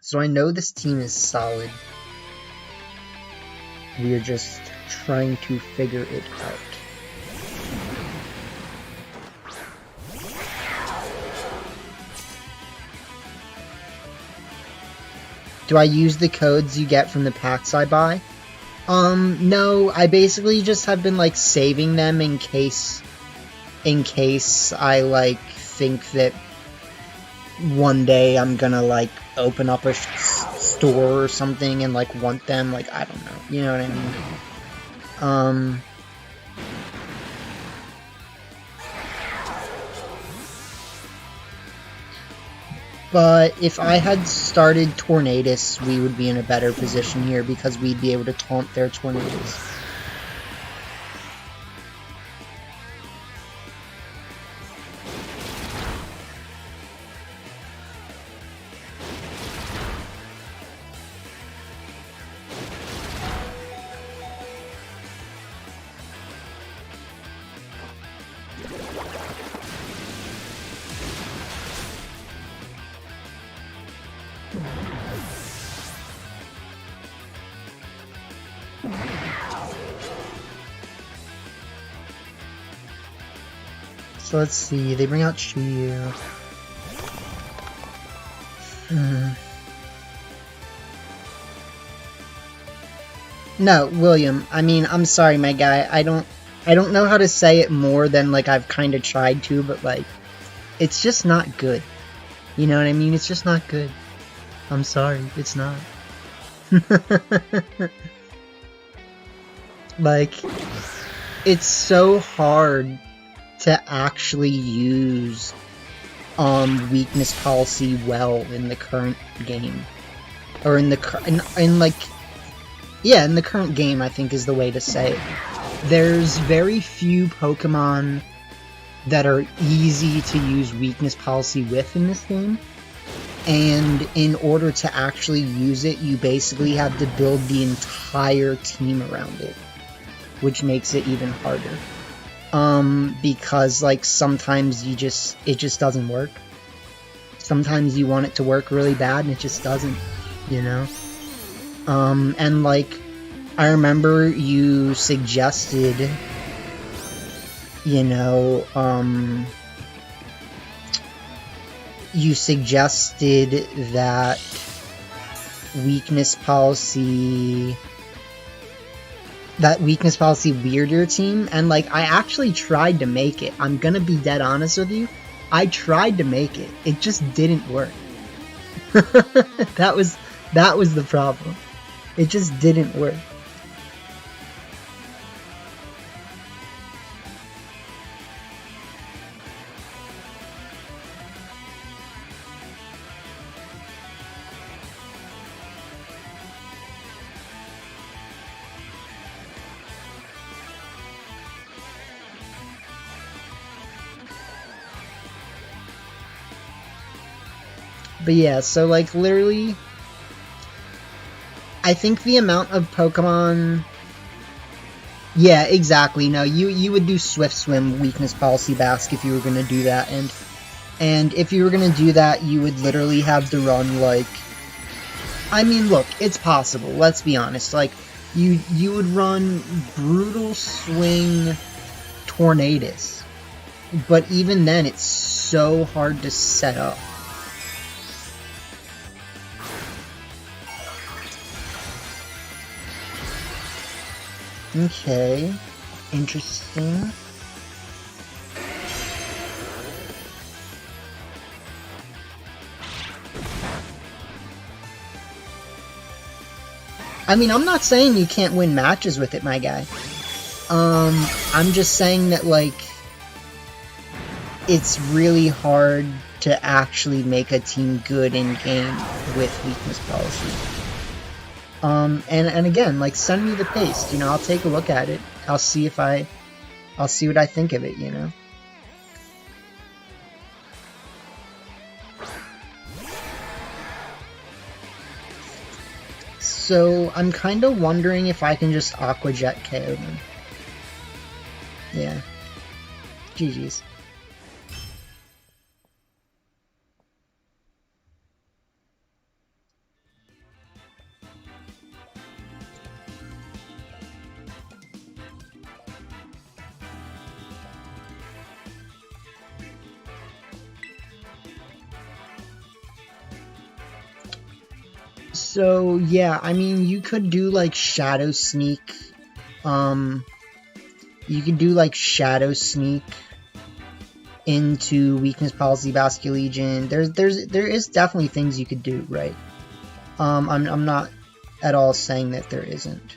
So I know this team is solid. We are just trying to figure it out. Do I use the codes you get from the packs I buy? No, I basically just have been, like, saving them in case I, like, think that one day I'm gonna, like, open up a store or something and, like, want them, like, I don't know, you know what I mean? But if I had started Tornadus, we would be in a better position here because we'd be able to taunt their Tornadus. So let's see, they bring out Chiyu. No, William, I mean, I'm sorry, my guy, I don't know how to say it more than, like, I've kind of tried to, but, like, it's just not good. You know what I mean? It's just not good. I'm sorry, it's not. Like, it's so hard to actually use weakness policy well in the current game, or in the in the current game, I think is the way to say it. There's very few Pokemon that are easy to use weakness policy with in this game, and in order to actually use it, you basically have to build the entire team around it, which makes it even harder. Because, like, sometimes it just doesn't work. Sometimes you want it to work really bad and it just doesn't, you know? And, like, I remember you suggested, you know, you suggested that weakness policy weird your team, and, like, I actually tried to make it. I'm gonna be dead honest with you. I tried to make it. It just didn't work. That was the problem. It just didn't work. But yeah, so like literally, I think the amount of Pokemon. Yeah, exactly. No, you would do Swift Swim, Weakness Policy Basque if you were gonna do that, and if you were gonna do that, you would literally have to run like. I mean, look, it's possible. Let's be honest. Like, you would run Brutal Swing, Tornadus, but even then, it's so hard to set up. Okay, interesting. I mean, I'm not saying you can't win matches with it, my guy. I'm just saying that, like, it's really hard to actually make a team good in game with weakness policy. And again, like, send me the paste, you know, I'll take a look at it. I'll see what I think of it, you know? So, I'm kind of wondering if I can just Aqua Jet KO them. Yeah. GG's. So, yeah, I mean, you could do, like, Shadow Sneak. You could do, like, Shadow Sneak into Weakness Policy Basque Legion. There is definitely things you could do, right? I'm not at all saying that there isn't.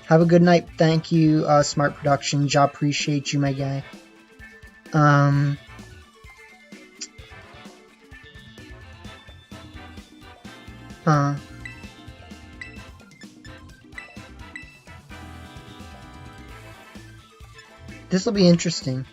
Have a good night. Thank you, Smart Production. Ja, appreciate you, my guy. This will be interesting.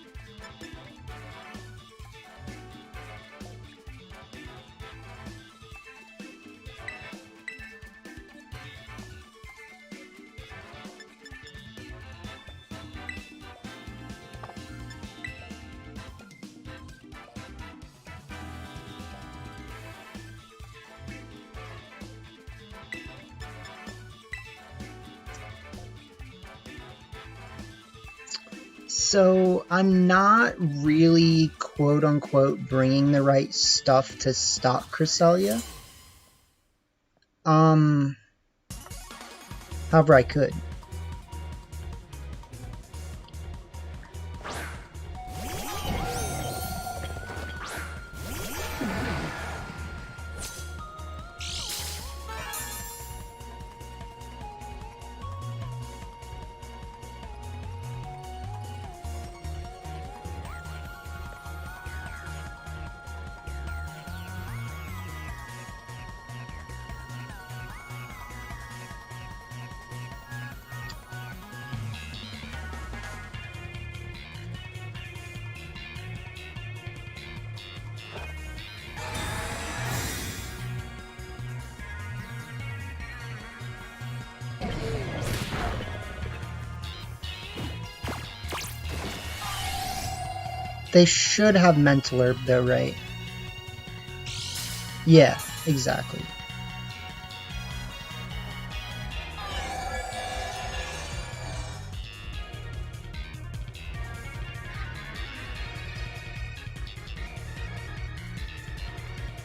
So, I'm not really, quote-unquote, bringing the right stuff to stop Cresselia. However, I could. They should have Mental Herb though, right? Yeah, exactly.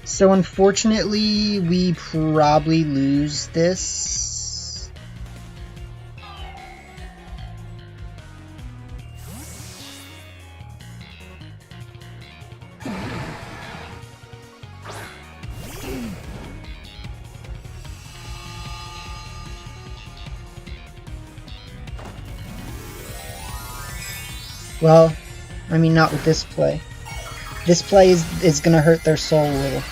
So unfortunately, we probably lose this. Well, I mean, not with this play. This play is gonna hurt their soul a little.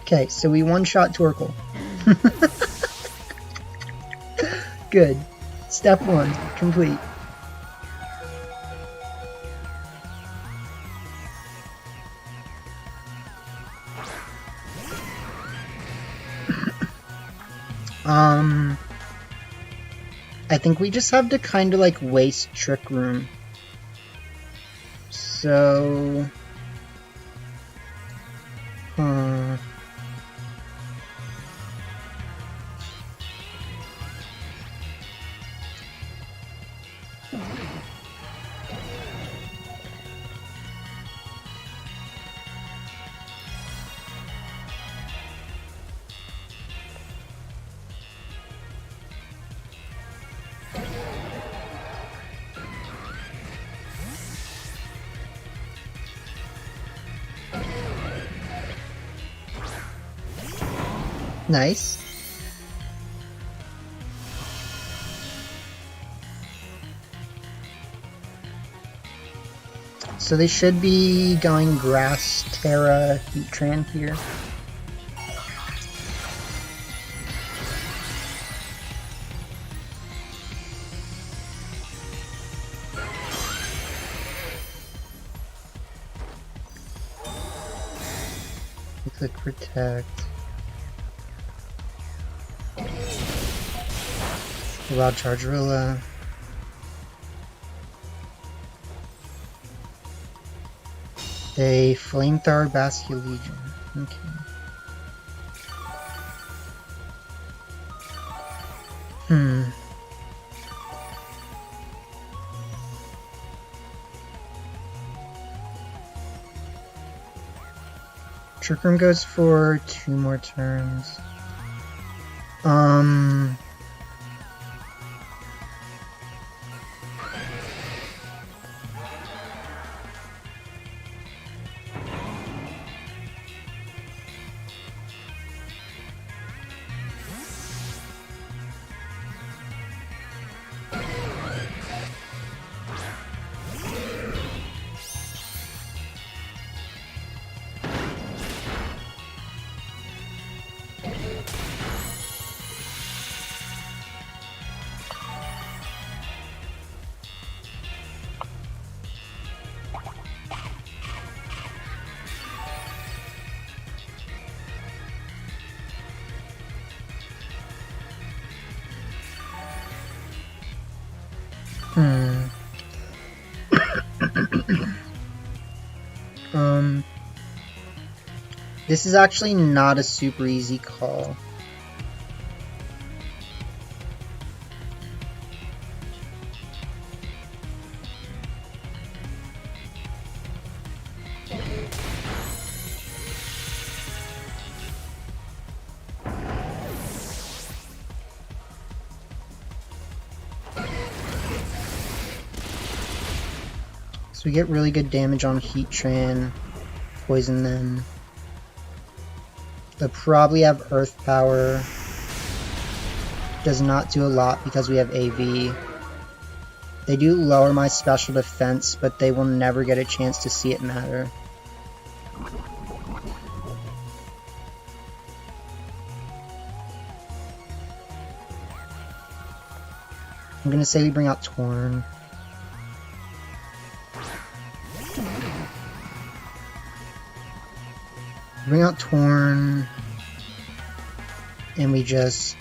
Okay, so we one-shot Torkoal. Good. Step 1, complete. I think we just have to kind of like waste Trick Room. So... Nice. So they should be going Grass, Terra, Heatran here. Click Protect. Wild Chargerilla. They Flamethrower Basculegion. Okay. Trick Room goes for 2 more turns. This is actually not a super easy call. So we get really good damage on Heatran, poison them. They'll probably have Earth Power. Does not do a lot because we have AV. They do lower my special defense, but they will never get a chance to see it matter. I'm gonna say we bring out Torn. Bring out Torn, and we just...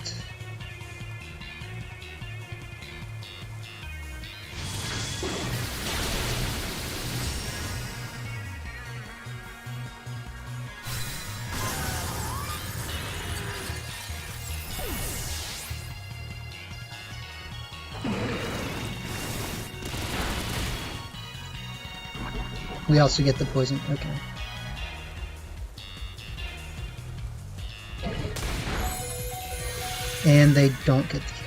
We also get the poison, okay. And they don't get the kill.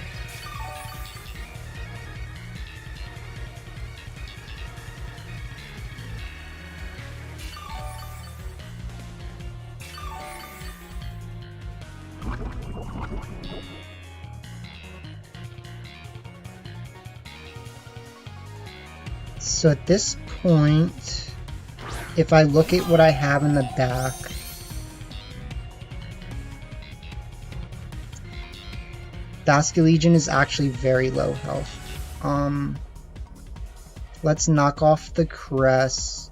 So at this point, if I look at what I have in the back, Basculegion is actually very low health. Let's knock off the Crest.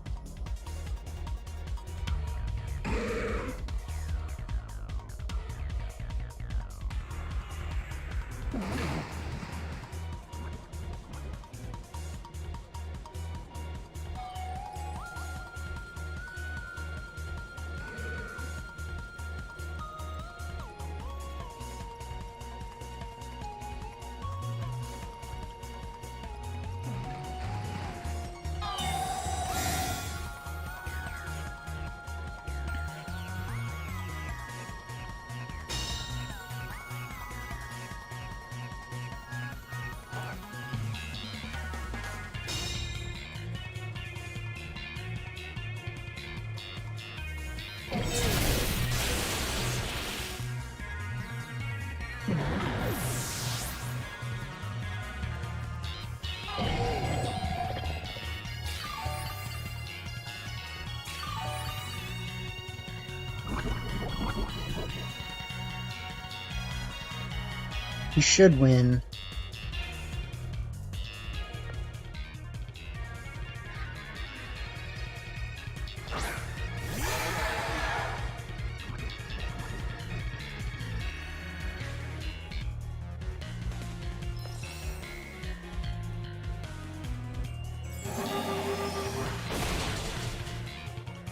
You should win.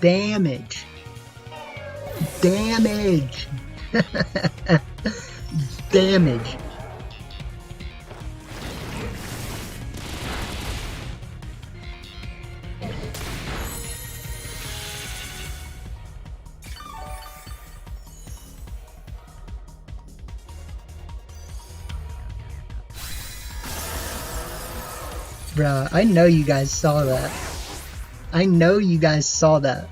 Damage. Damage. Damage. Bruh, I know you guys saw that. I know you guys saw that.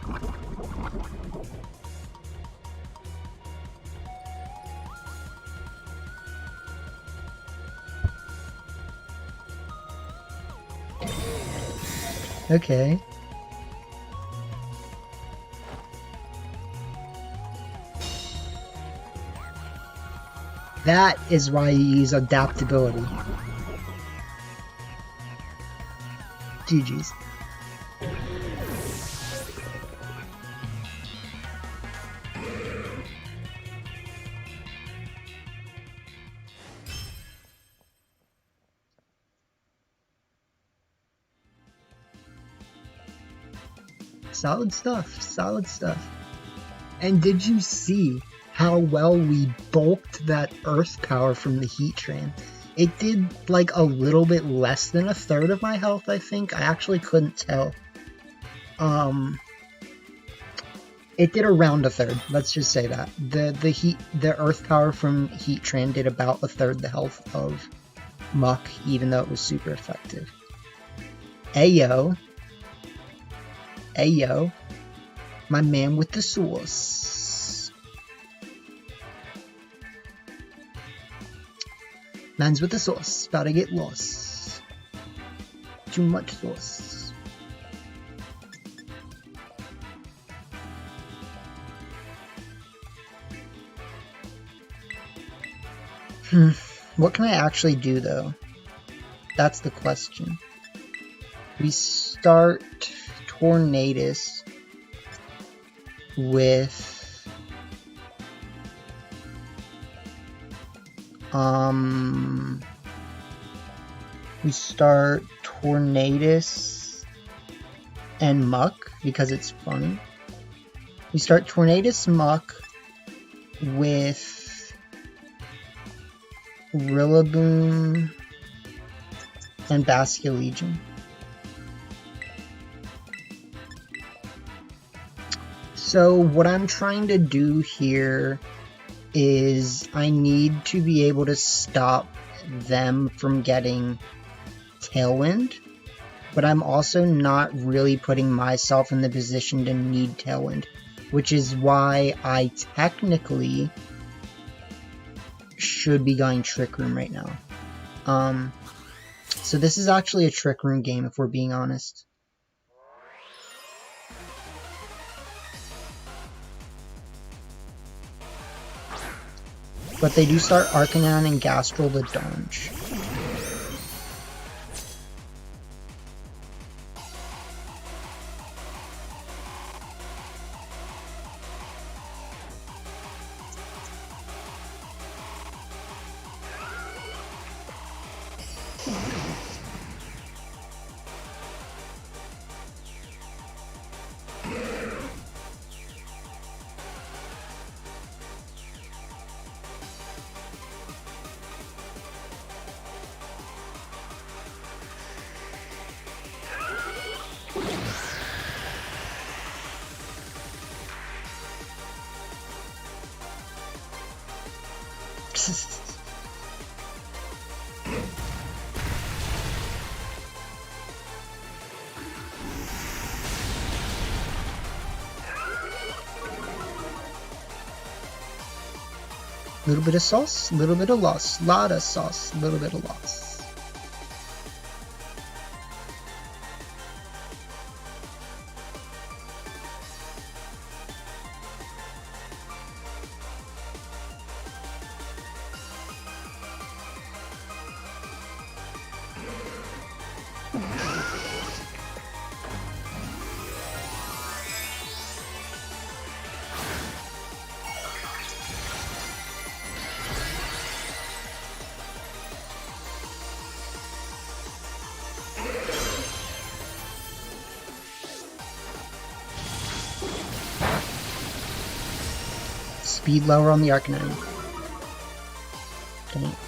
Okay. That is why you use adaptability. GG's. Solid stuff, solid stuff. And did you see how well we bulked that earth power from the heat train? It did like a little bit less than a third of my health, I think. I actually couldn't tell. It did around a third, let's just say that. The earth power from heat train did about a third the health of Muck, even though it was super effective. Ayo. Ayo. My man with the sauce. Man's with the sauce, about to get lost. Too much sauce. What can I actually do though? That's the question. We start Tornadus with we start Tornadus and Muck because it's funny. We start Tornadus Muck with Rillaboom and Basculegion. So what I'm trying to do here is I need to be able to stop them from getting Tailwind, but I'm also not really putting myself in the position to need Tailwind, which is why I technically should be going Trick Room right now. So this is actually a Trick Room game if we're being honest. But they do start Arcanine and Gastral the Donge. Little bit of sauce, little bit of loss, lot of sauce, little bit of loss. Speed lower on the Arcanine. Dang it.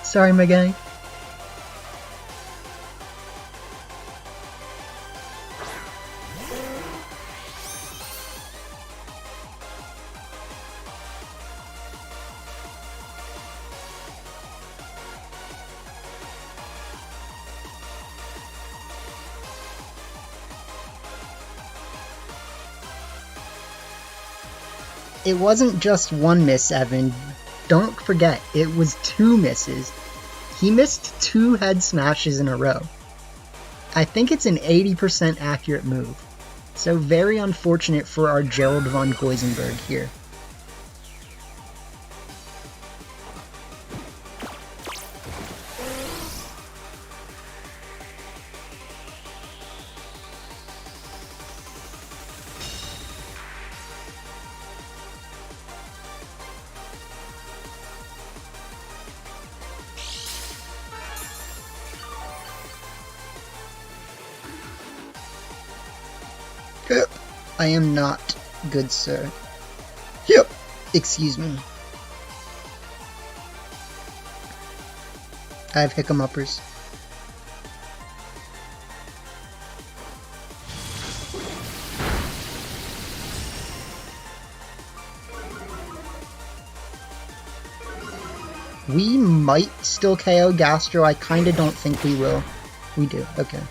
Sorry, my guy. It wasn't just one miss, Evan. Don't forget, it was 2 misses. He missed 2 head smashes in a row. I think it's an 80% accurate move. So very unfortunate for our Gerald von Goisenberg here. I am not, good sir. Yep. Excuse me. I have hiccup-uppers. We might still KO Gastro. I kinda don't think we will. We do, okay.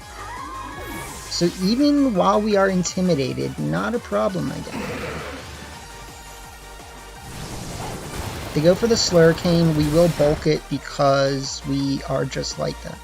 So even while we are intimidated, not a problem, I guess. They go for the Slurricane. We will bulk it because we are just like that.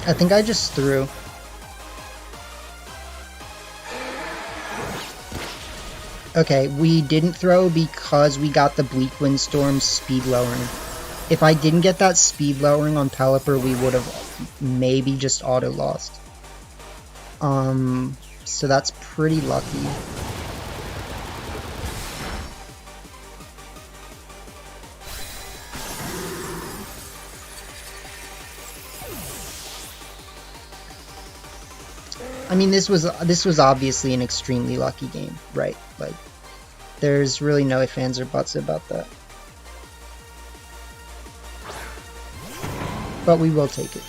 I think I just threw. Okay, we didn't throw because we got the Bleak Windstorm speed lowering. If I didn't get that speed lowering on Pelipper, we would have maybe just auto lost. So that's pretty lucky. I mean, this was obviously an extremely lucky game, right? Like, there's really no ifs, ands, or buts about that. But we will take it.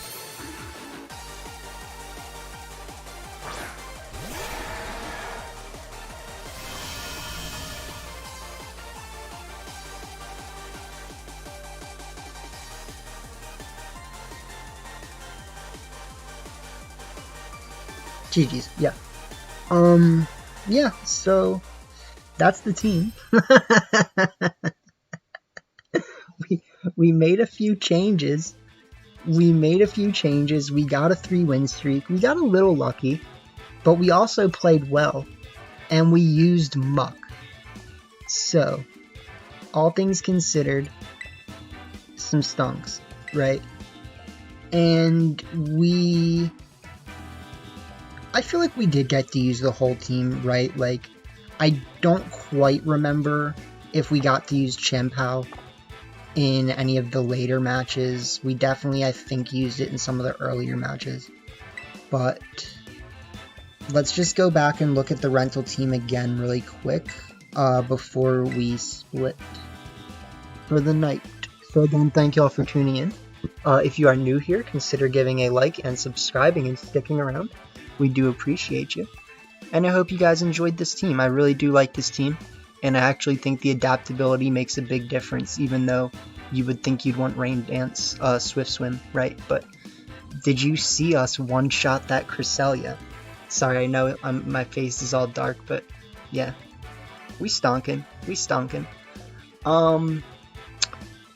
GG's, yeah. Yeah, so that's the team. we made a few changes. We got a 3-win streak. We got a little lucky, but we also played well, and we used Muck. So, all things considered, some stunks, right? And I feel like we did get to use the whole team, right? Like, I don't quite remember if we got to use Chien-Pao in any of the later matches. We definitely, I think, used it in some of the earlier matches. But let's just go back and look at the rental team again really quick before we split for the night. So again, thank you all for tuning in. If you are new here, consider giving a like and subscribing and sticking around. We do appreciate you. And I hope you guys enjoyed this team. I really do like this team. And I actually think the adaptability makes a big difference, even though you would think you'd want Rain Dance, Swift Swim, right? But did you see us one-shot that Cresselia? Sorry, I know my face is all dark, but yeah. We stonkin'.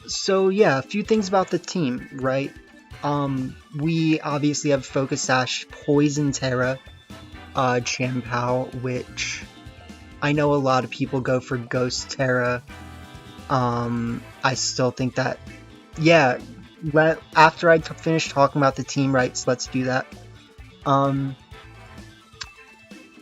So yeah, a few things about the team, right? We obviously have Focus Sash, Poison Terra, Chien-Pao, which I know a lot of people go for Ghost Terra. I still think that, yeah, after I finish talking about the team rights, let's do that.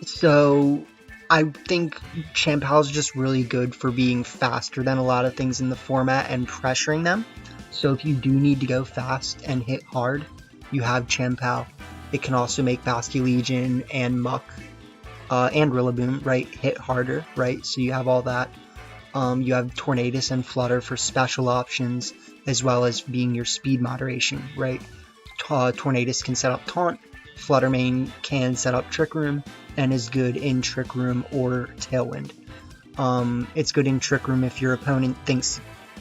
So I think Chien-Pao is just really good for being faster than a lot of things in the format and pressuring them. So if you do need to go fast and hit hard, you have Chien-Pao. It can also make Basculegion and Muck and Rillaboom, right, hit harder, right? So you have all that. You have Tornadus and Flutter for special options, as well as being your speed moderation, right? Tornadus can set up Taunt, Fluttermane can set up Trick Room, and is good in Trick Room or Tailwind. It's good in Trick Room if your opponent thinks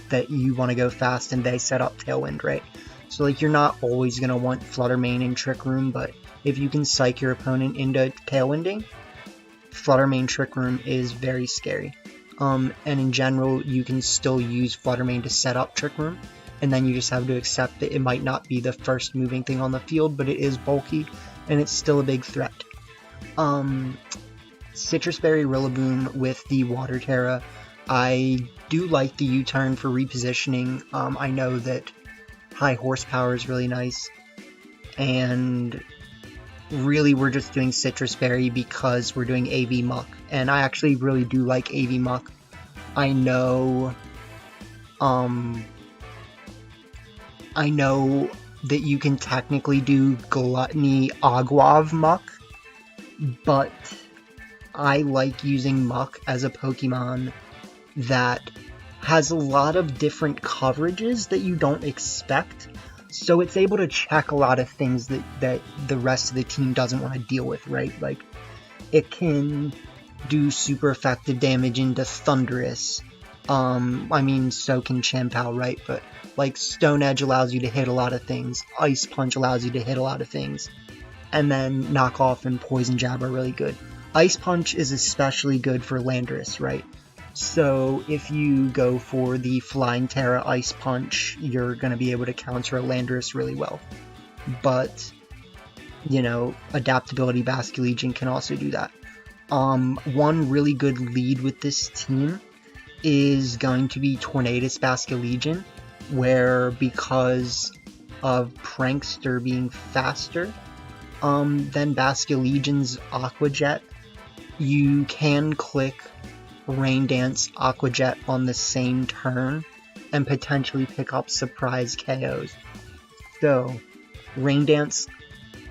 that you want to go fast and they set up Tailwind, right? So like, you're not always going to want Fluttermane in Trick Room, but if you can psych your opponent into Tailwinding, Fluttermane Trick Room is very scary. And in general, you can still use Fluttermane to set up Trick Room, and then you just have to accept that it might not be the first moving thing on the field, but it is bulky, and it's still a big threat. Citrus Berry Rillaboom with the Water Terra. I do like the U-turn for repositioning. I know that high horsepower is really nice, and really we're just doing Citrus Berry because we're doing AV Muck, and I actually really do like AV Muck. I know that you can technically do Gluttony Aguav Muck, but I like using Muck as a Pokemon that has a lot of different coverages that you don't expect, so it's able to check a lot of things that the rest of the team doesn't want to deal with, right? Like, it can do super effective damage into Thundurus. I mean, so can Chien-Pao, right? But like, Stone Edge allows you to hit a lot of things, Ice Punch allows you to hit a lot of things, and then Knock Off and Poison Jab are really good. Ice Punch is especially good for Landorus, right? So if you go for the Flying Terra Ice Punch, you're going to be able to counter a Landorus really well. But adaptability Basculegion can also do that. One really good lead with this team is going to be Tornadus Basculegion, where because of Prankster being faster than Basculegion's Aqua Jet, you can click Rain Dance Aqua Jet on the same turn and potentially pick up surprise KOs. So, Rain Dance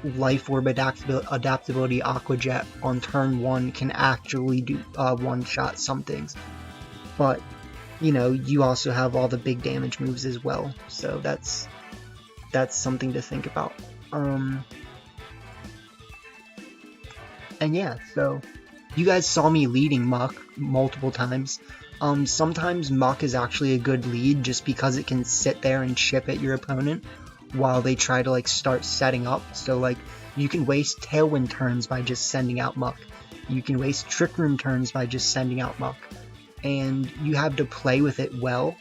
Life Orb Adaptability Aqua Jet on turn 1 can actually do one-shot some things. But, you also have all the big damage moves as well, so that's something to think about. And yeah, so you guys saw me leading Muck multiple times. Sometimes Muck is actually a good lead just because it can sit there and chip at your opponent while they try to start setting up. So you can waste Tailwind turns by just sending out Muck. You can waste Trick Room turns by just sending out Muck. And you have to play with it well,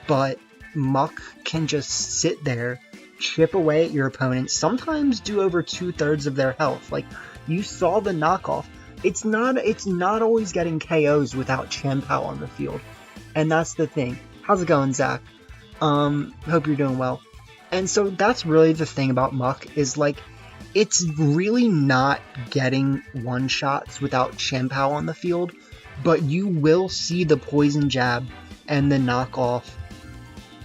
but Muck can just sit there, chip away at your opponent, sometimes do over 2/3 of their health. You saw the knockoff. It's not always getting KOs without Chien-Pao on the field. And that's the thing. How's it going, Zach? Hope you're doing well. And so that's really the thing about Muck, is it's really not getting one-shots without Chien-Pao on the field, but you will see the Poison Jab and the knockoff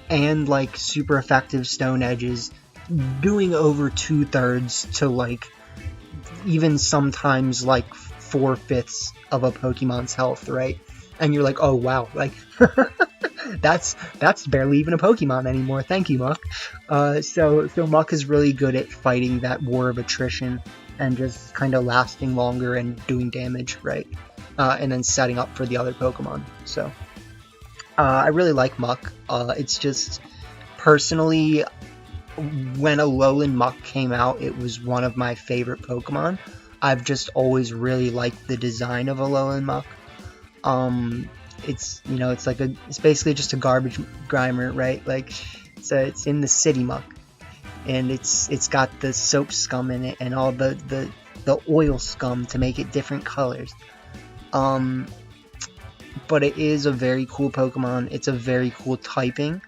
and super effective Stone Edges doing over 2/3 to even sometimes 4/5 of a Pokemon's health, right? And you're oh wow, that's barely even a Pokemon anymore. Thank you, Muck. So Muck is really good at fighting that war of attrition and just kind of lasting longer and doing damage, right? And then setting up for the other Pokemon. So I really like Muck. It's just, personally, when Alolan Muck came out, it was one of my favorite Pokemon. I've just always really liked the design of Alolan Muck. It's it's basically just a garbage Grimer, right? It's in the city Muck, and it's got the soap scum in it and all the oil scum to make it different colors. But it is a very cool Pokemon. It's a very cool typing.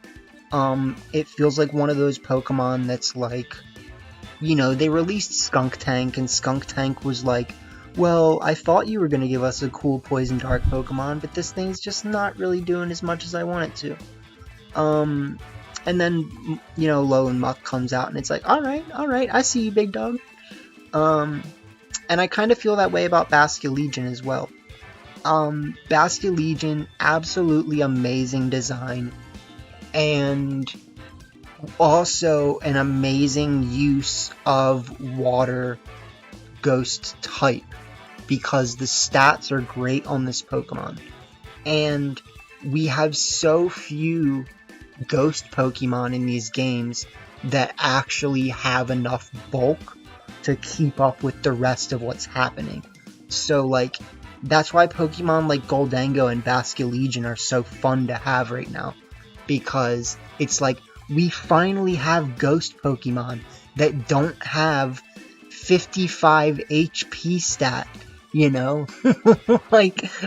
It feels like one of those Pokemon that's they released Skuntank, and Skuntank was well, I thought you were going to give us a cool Poison Dark Pokemon, but this thing's just not really doing as much as I want it to. And then, Alolan Muck comes out, and it's alright, I see you, big dog. And I kind of feel that way about Basculegion as well. Basculegion, absolutely amazing design, and also an amazing use of water ghost type, because the stats are great on this Pokemon, and we have so few ghost Pokemon in these games that actually have enough bulk to keep up with the rest of what's happening. So that's why Pokemon like Goldango and Basculegion are so fun to have right now, because it's we finally have ghost Pokemon that don't have 55 HP stat,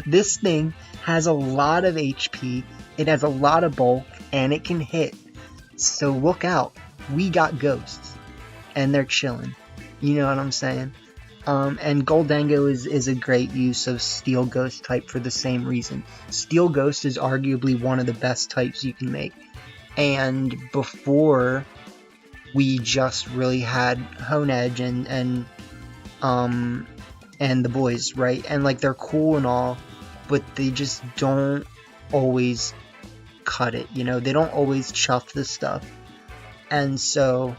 this thing has a lot of HP, it has a lot of bulk, and it can hit. So look out, we got ghosts, and they're chilling. You know what I'm saying? And Goldango is a great use of Steel Ghost type for the same reason. Steel Ghost is arguably one of the best types you can make. And before, we just really had Honedge and the boys, right? And they're cool and all, but they just don't always cut it, they don't always chuff the stuff. And so,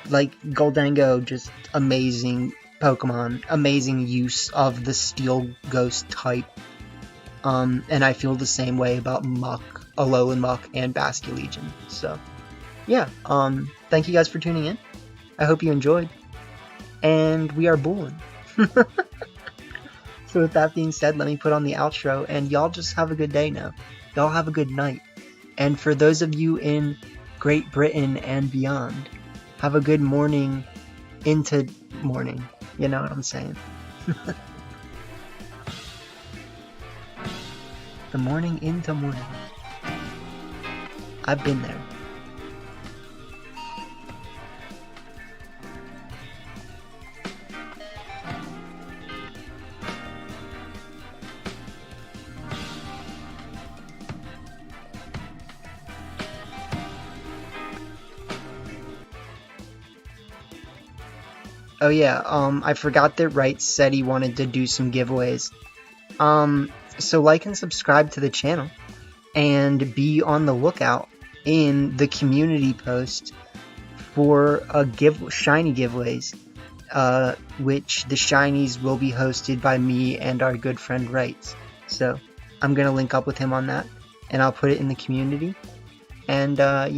Goldango, just amazing Pokemon, amazing use of the Steel Ghost type. And I feel the same way about Muck, Alolan Muck, and Basculegion. So, yeah, thank you guys for tuning in. I hope you enjoyed. And we are booling. So with that being said, let me put on the outro, and y'all just have a good day now. Y'all have a good night. And for those of you in Great Britain and beyond, have a good morning into morning. You know what I'm saying? The morning into morning. I've been there. Oh yeah, I forgot that Wright said he wanted to do some giveaways. So like and subscribe to the channel, and be on the lookout in the community post for shiny giveaways, which the shinies will be hosted by me and our good friend Wright. So I'm gonna link up with him on that, and I'll put it in the community, and you know.